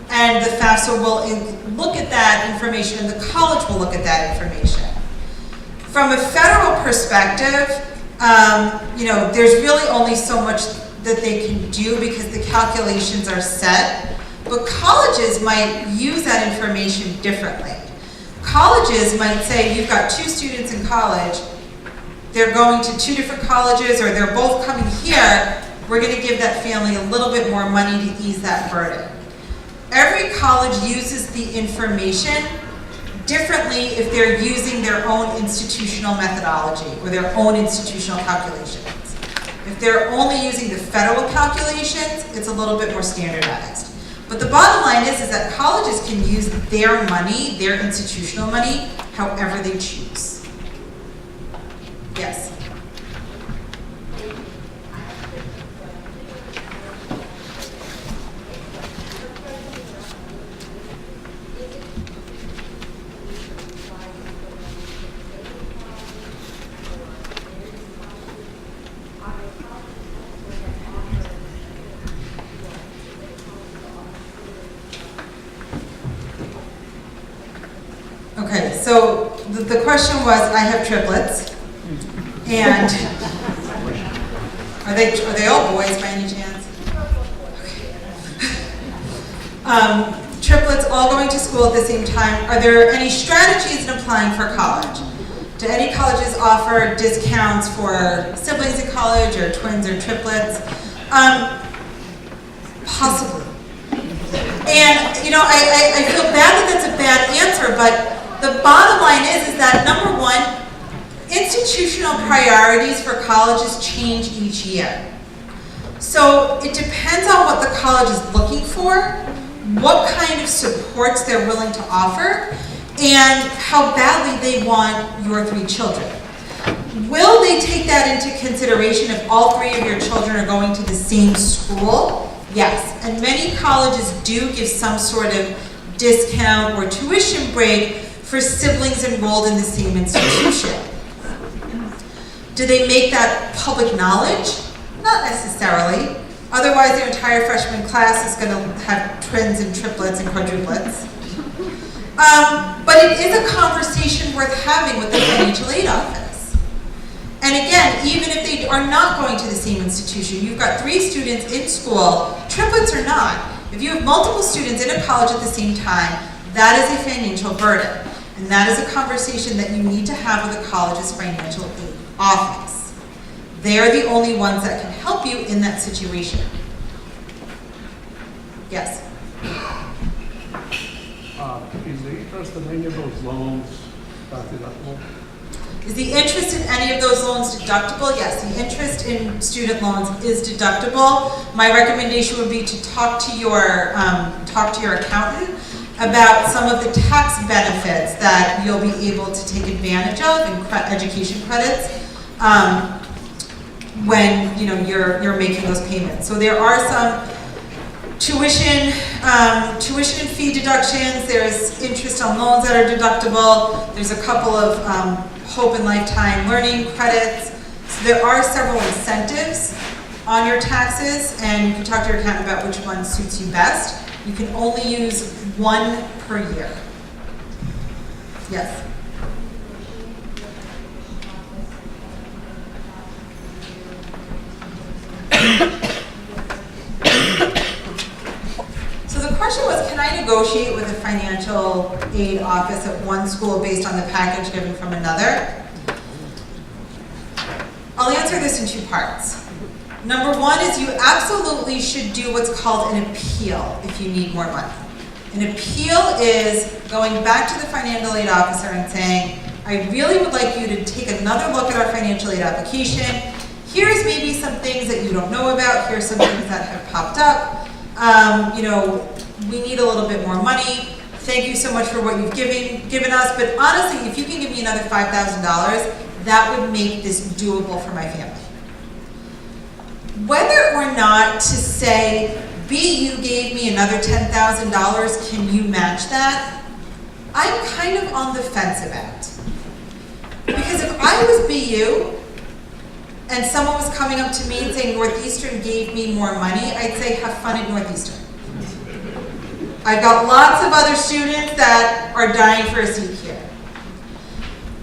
and the FAFSA will look at that information, and the college will look at that information. From a federal perspective, there's really only so much that they can do because the calculations are set, but colleges might use that information differently. Colleges might say, you've got 2 students in college, they're going to 2 different colleges, or they're both coming here, we're going to give that family a little bit more money to ease that burden. Every college uses the information differently if they're using their own institutional methodology or their own institutional calculations. If they're only using the federal calculations, it's a little bit more standardized. But the bottom line is that colleges can use their money, their institutional money, however they choose. Yes? Okay, so the question was, I have triplets, and are they all boys by any chance? Okay. Triplets all going to school at the same time. Are there any strategies in applying for college? Do any colleges offer discounts for siblings in college, or twins, or triplets? Possibly. And, I feel bad that that's a bad answer, but the bottom line is that, number one, institutional priorities for colleges change each year. So it depends on what the college is looking for, what kind of supports they're willing to offer, and how badly they want your 3 children. Will they take that into consideration if all 3 of your children are going to the same school? Yes, and many colleges do give some sort of discount or tuition break for siblings enrolled in the same institution. Do they make that public knowledge? Not necessarily. Otherwise, their entire freshman class is going to have twins and triplets and quadruplets. But it is a conversation worth having with the financial aid office. And again, even if they are not going to the same institution, you've got 3 students in school, triplets or not. If you have multiple students in a college at the same time, that is a financial burden. And that is a conversation that you need to have with the college's financial aid office. They're the only ones that can help you in that situation. Yes? Is the interest of any of those loans deductible? Is the interest in any of those loans deductible? Yes, the interest in student loans is deductible. My recommendation would be to talk to your accountant about some of the tax benefits that you'll be able to take advantage of in education credits when you're making those payments. So there are some tuition and fee deductions. There's interest on loans that are deductible. There's a couple of Hope and Lifetime Learning credits. So there are several incentives on your taxes, and you can talk to your accountant about which one suits you best. You can only use one per year. Yes? So the question was, can I negotiate with a financial aid office at one school based on the package given from another? I'll answer this in two parts. Number one is you absolutely should do what's called an appeal if you need more money. An appeal is going back to the financial aid officer and saying, I really would like you to take another look at our financial aid application. Here's maybe some things that you don't know about. Here's some things that have popped up. We need a little bit more money. Thank you so much for what you've given us. But honestly, if you can give me another $5,000, that would make this doable for my family. Whether or not to say, B, you gave me another $10,000, can you match that? I'm kind of on the fence about. Because if I was BU, and someone was coming up to me and saying Northeastern gave me more money, I'd say have fun at Northeastern. I've got lots of other students that are dying for a seat here.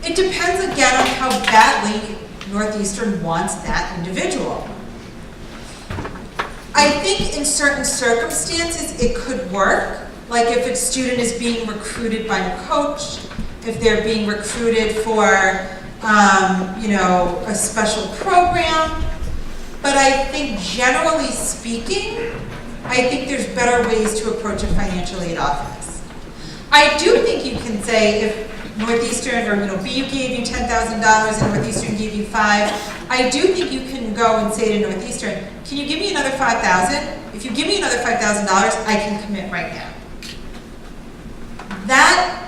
It depends again on how badly Northeastern wants that individual. I think in certain circumstances it could work, like if a student is being recruited by a coach, if they're being recruited for a special program. But I think generally speaking, I think there's better ways to approach a financial aid office. I do think you can say if Northeastern or BU gave you $10,000 and Northeastern gave you $5,000, I do think you can go and say to Northeastern, can you give me another $5,000? If you give me another $5,000, I can commit right now.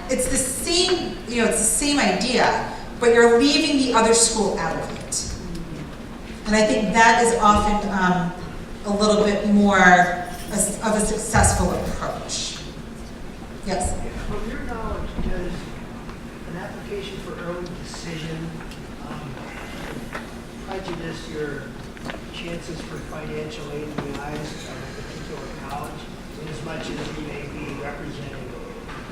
It's the same, it's the same idea, but you're leaving the other school out of it. And I think that is often a little bit more of a successful approach. Yes? From your knowledge, does an application for early decision prejudice your chances for financial aid in the eyes of a particular college, in as much as you may be representing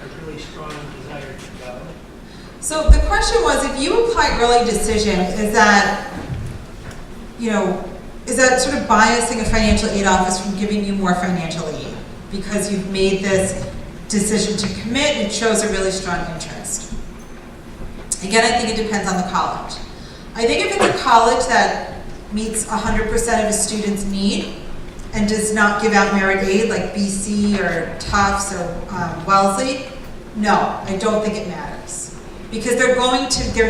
a really strong desire to go? So the question was, if you apply early decision, is that sort of biasing a financial aid office from giving you more financial aid because you've made this decision to commit? It shows a really strong interest. Again, I think it depends on the college. I think if it's a college that meets 100% of a student's need and does not give out merit aid like BC or Tufts or Wellesley, no, I don't think it matters. Because they're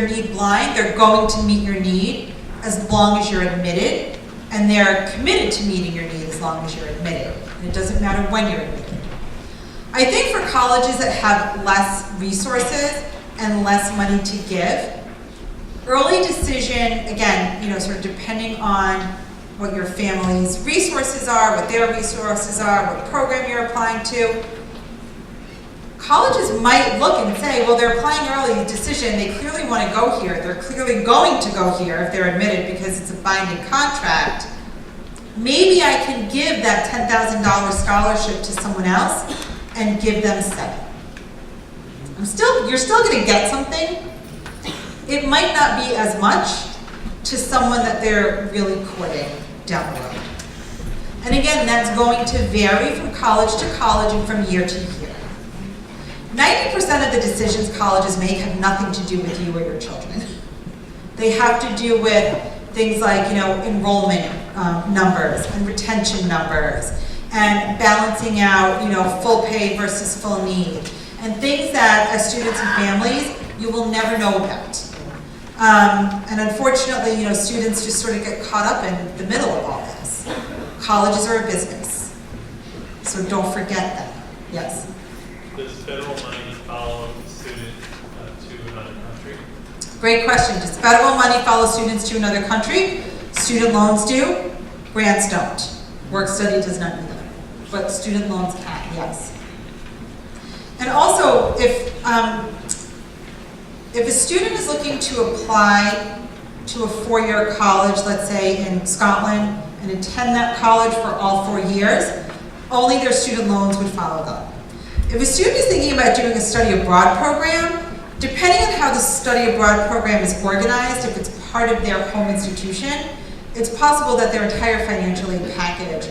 need blind, they're going to meet your need as long as you're admitted, and they're committed to meeting your need as long as you're admitted. And it doesn't matter when you're admitted. I think for colleges that have less resources and less money to give, early decision, again, sort of depending on what your family's resources are, what their resources are, what program you're applying to, colleges might look and say, well, they're applying early decision, they clearly want to go here, they're clearly going to go here if they're admitted because it's a binding contract. Maybe I can give that $10,000 scholarship to someone else and give them $7,000. You're still going to get something. It might not be as much to someone that they're really courting down the road. And again, that's going to vary from college to college and from year to year. 90% of the decisions colleges make have nothing to do with you or your children. They have to do with things like, enrollment numbers and retention numbers and balancing out, full pay versus full need, and things that as students and families, you will never know about. And unfortunately, students just sort of get caught up in the middle of all this. Colleges are a business, so don't forget that. Yes? Does federal money follow a student to another country? Great question. Does federal money follow students to another country? Student loans do, grants don't. Work study does not either, but student loans can, yes. And also, if a student is looking to apply to a four-year college, let's say in Scotland, and attend that college for all 4 years, only their student loans would follow them. If a student is thinking about doing a study abroad program, depending on how the study abroad program is organized, if it's part of their home institution, it's possible that their entire financial aid package,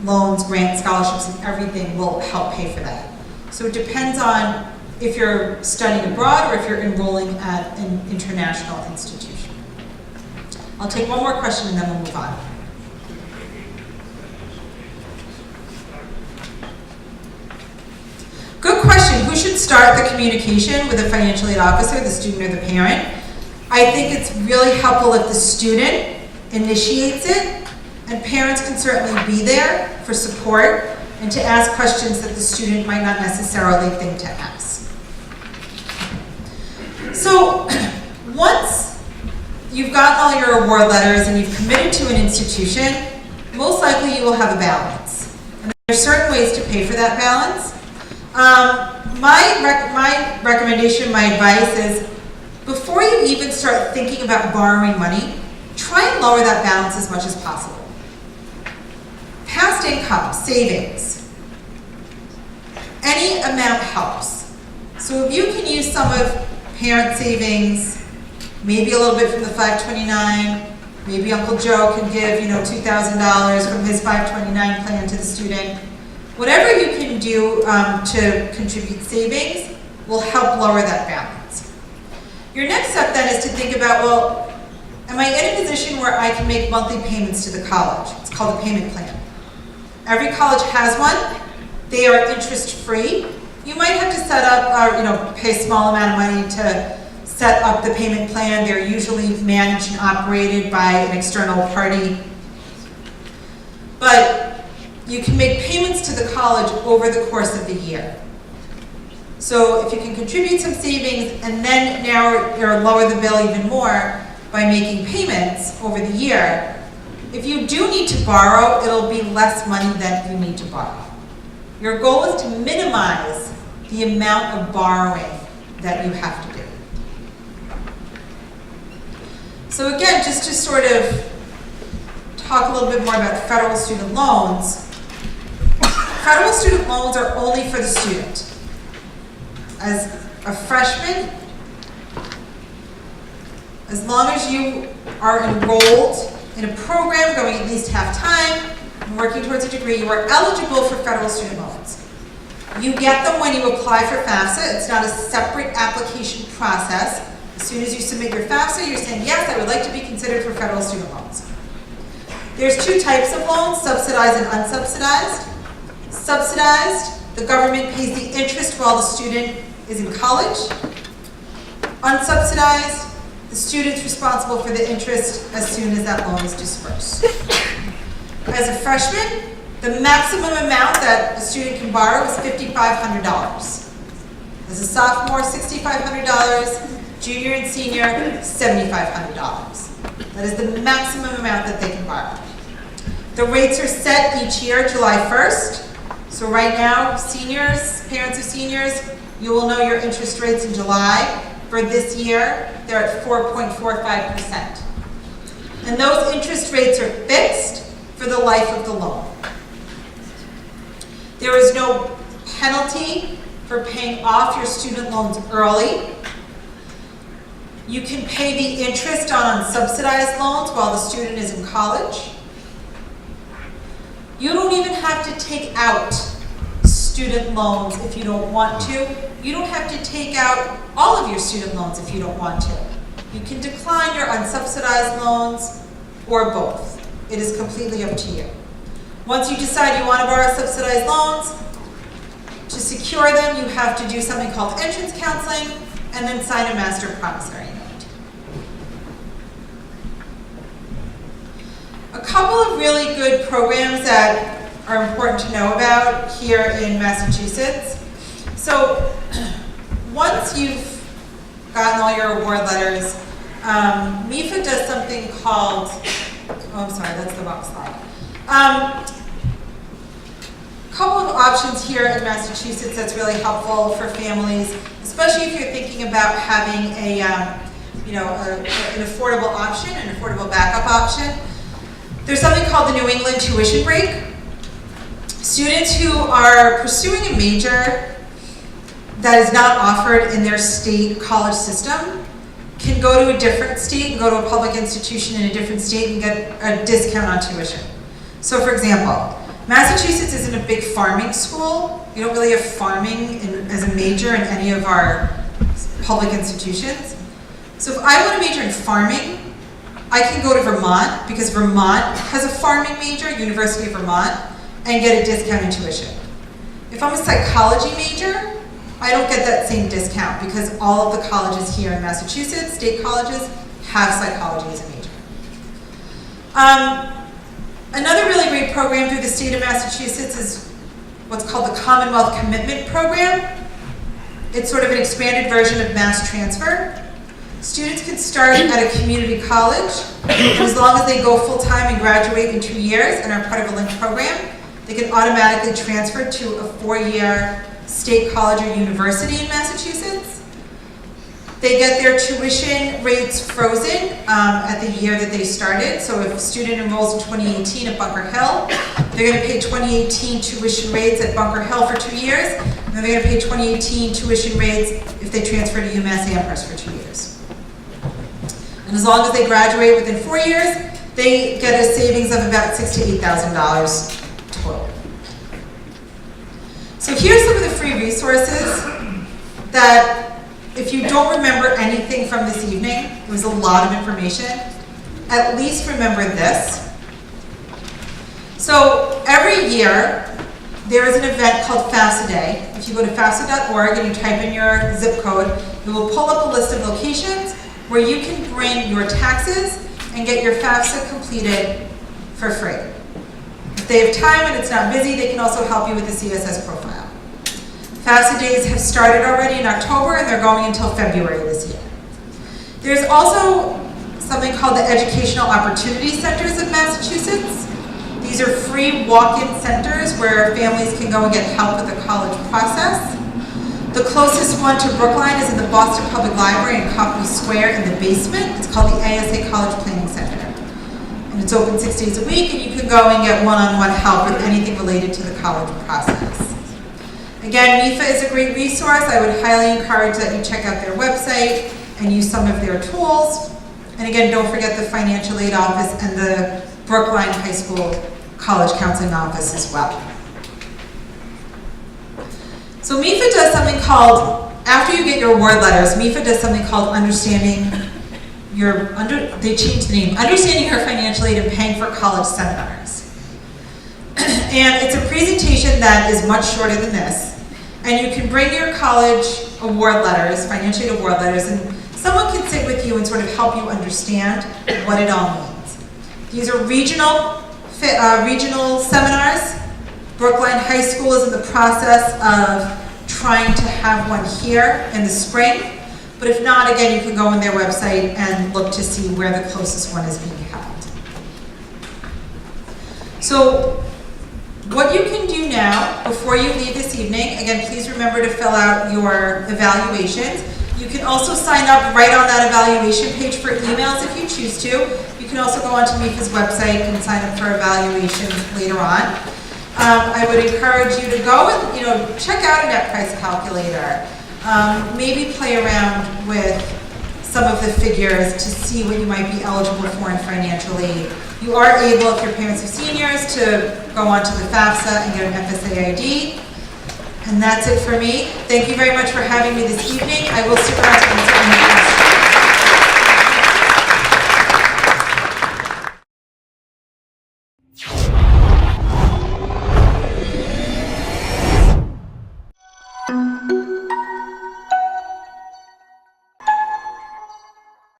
loans, grants, scholarships, and everything will help pay for that. So it depends on if you're studying abroad or if you're enrolling at an international institution. I'll take one more question and then we'll move on. Good question. Who should start the communication with a financial aid officer, the student or the parent? I think it's really helpful if the student initiates it, and parents can certainly be there for support and to ask questions that the student might not necessarily think to ask. So once you've gotten all your award letters and you've committed to an institution, most likely you will have a balance. And there are certain ways to pay for that balance. My recommendation, my advice is, before you even start thinking about borrowing money, try and lower that balance as much as possible. Past income, savings, any amount helps. So if you can use some of parent savings, maybe a little bit from the 529, maybe Uncle Joe can give, $2,000 from his 529 plan to the student. Whatever you can do to contribute savings will help lower that balance. Your next step then is to think about, well, am I in a position where I can make monthly payments to the college? It's called a payment plan. Every college has one. They are interest-free. You might have to set up, pay a small amount of money to set up the payment plan. They're usually managed and operated by an external party. But you can make payments to the college over the course of the year. So if you can contribute some savings and then narrow or lower the bill even more by making payments over the year, if you do need to borrow, it'll be less money that you need to borrow. Your goal is to minimize the amount of borrowing that you have to do. So again, just to sort of talk a little bit more about federal student loans. Federal student loans are only for the student. As a freshman, as long as you are enrolled in a program going at least half time and working towards a degree, you are eligible for federal student loans. You get them when you apply for FAFSA. It's not a separate application process. As soon as you submit your FAFSA, you're saying, yes, I would like to be considered for federal student loans. There's two types of loans, subsidized and unsubsidized. Subsidized, the government pays the interest while the student is in college. Unsubsidized, the student's responsible for the interest as soon as that loan is dispersed. As a freshman, the maximum amount that a student can borrow is $5,500. As a sophomore, $6,500. Junior and senior, $7,500. That is the maximum amount that they can borrow. The rates are set each year, July 1st. So right now, seniors, parents of seniors, you will know your interest rates in July. For this year, they're at 4.45%. And those interest rates are fixed for the life of the loan. There is no penalty for paying off your student loans early. You can pay the interest on unsubsidized loans while the student is in college. You don't even have to take out student loans if you don't want to. You don't have to take out all of your student loans if you don't want to. You can decline your unsubsidized loans or both. It is completely up to you. Once you decide you want to borrow subsidized loans, to secure them, you have to do something called entrance counseling and then sign a master promissory note. A couple of really good programs that are important to know about here in Massachusetts. So once you've gotten all your award letters, MIFA does something called, oh, I'm sorry, that's the wrong slide. Couple of options here in Massachusetts that's really helpful for families, especially if you're thinking about having an affordable option, an affordable backup option. There's something called the New England tuition break. Students who are pursuing a major that is not offered in their state college system can go to a different state and go to a public institution in a different state and get a discount on tuition. So for example, Massachusetts isn't a big farming school. We don't really have farming as a major in any of our public institutions. So if I want to major in farming, I can go to Vermont because Vermont has a farming major, University of Vermont, and get a discount in tuition. If I'm a psychology major, I don't get that same discount because all of the colleges here in Massachusetts, state colleges, have psychology as a major. Another really great program through the state of Massachusetts is what's called the Commonwealth Commitment Program. It's sort of an expanded version of mass transfer. Students can start at a community college, and as long as they go full-time and graduate in 2 years and are part of a linked program, they can automatically transfer to a 4-year state college or university in Massachusetts. They get their tuition rates frozen at the year that they started. So if a student enrolls in 2018 at Bunker Hill, they're going to pay 2018 tuition rates at Bunker Hill for 2 years, and then they're going to pay 2018 tuition rates if they transfer to UMass Amherst for 2 years. And as long as they graduate within 4 years, they get a savings of about $6,000 to $8,000 total. So here's some of the free resources that, if you don't remember anything from this evening, it was a lot of information, at least remember this. So every year, there is an event called FAFSA Day. If you go to FAFSA.org and you type in your zip code, it will pull up a list of locations where you can bring your taxes and get your FAFSA completed for free. If they have time and it's not busy, they can also help you with the CSS profile. FAFSA days have started already in October and they're going until February this year. There's also something called the Educational Opportunity Centers of Massachusetts. These are free walk-in centers where families can go and get help with the college process. The closest one to Brookline is in the Boston Public Library in Copley Square in the basement. It's called the ASA College Planning Center. And it's open 6 days a week, and you can go and get one-on-one help with anything related to the college process. Again, MIFA is a great resource. I would highly encourage that you check out their website and use some of their tools. And again, don't forget the financial aid office and the Brookline High School College Counseling Office as well. So MIFA does something called, after you get your award letters, MIFA does something called Understanding Your Financial Aid and Paying for College Seminars. And it's a presentation that is much shorter than this. And you can bring your college award letters, financial aid award letters, and someone can sit with you and sort of help you understand what it all means. These are regional seminars. Brookline High School is in the process of trying to have one here in the spring. But if not, again, you can go on their website and look to see where the closest one is being held. So what you can do now, before you leave this evening, again, please remember to fill out your evaluations. You can also sign up right on that evaluation page for emails if you choose to. You can also go onto MIFA's website and sign up for evaluations later on. I would encourage you to go and check out a net price calculator. Maybe play around with some of the figures to see what you might be eligible for in financial aid. You are able, if your parents are seniors, to go onto the FAFSA and get an FSA ID. And that's it for me. Thank you very much for having me this evening. I will stick around to answer any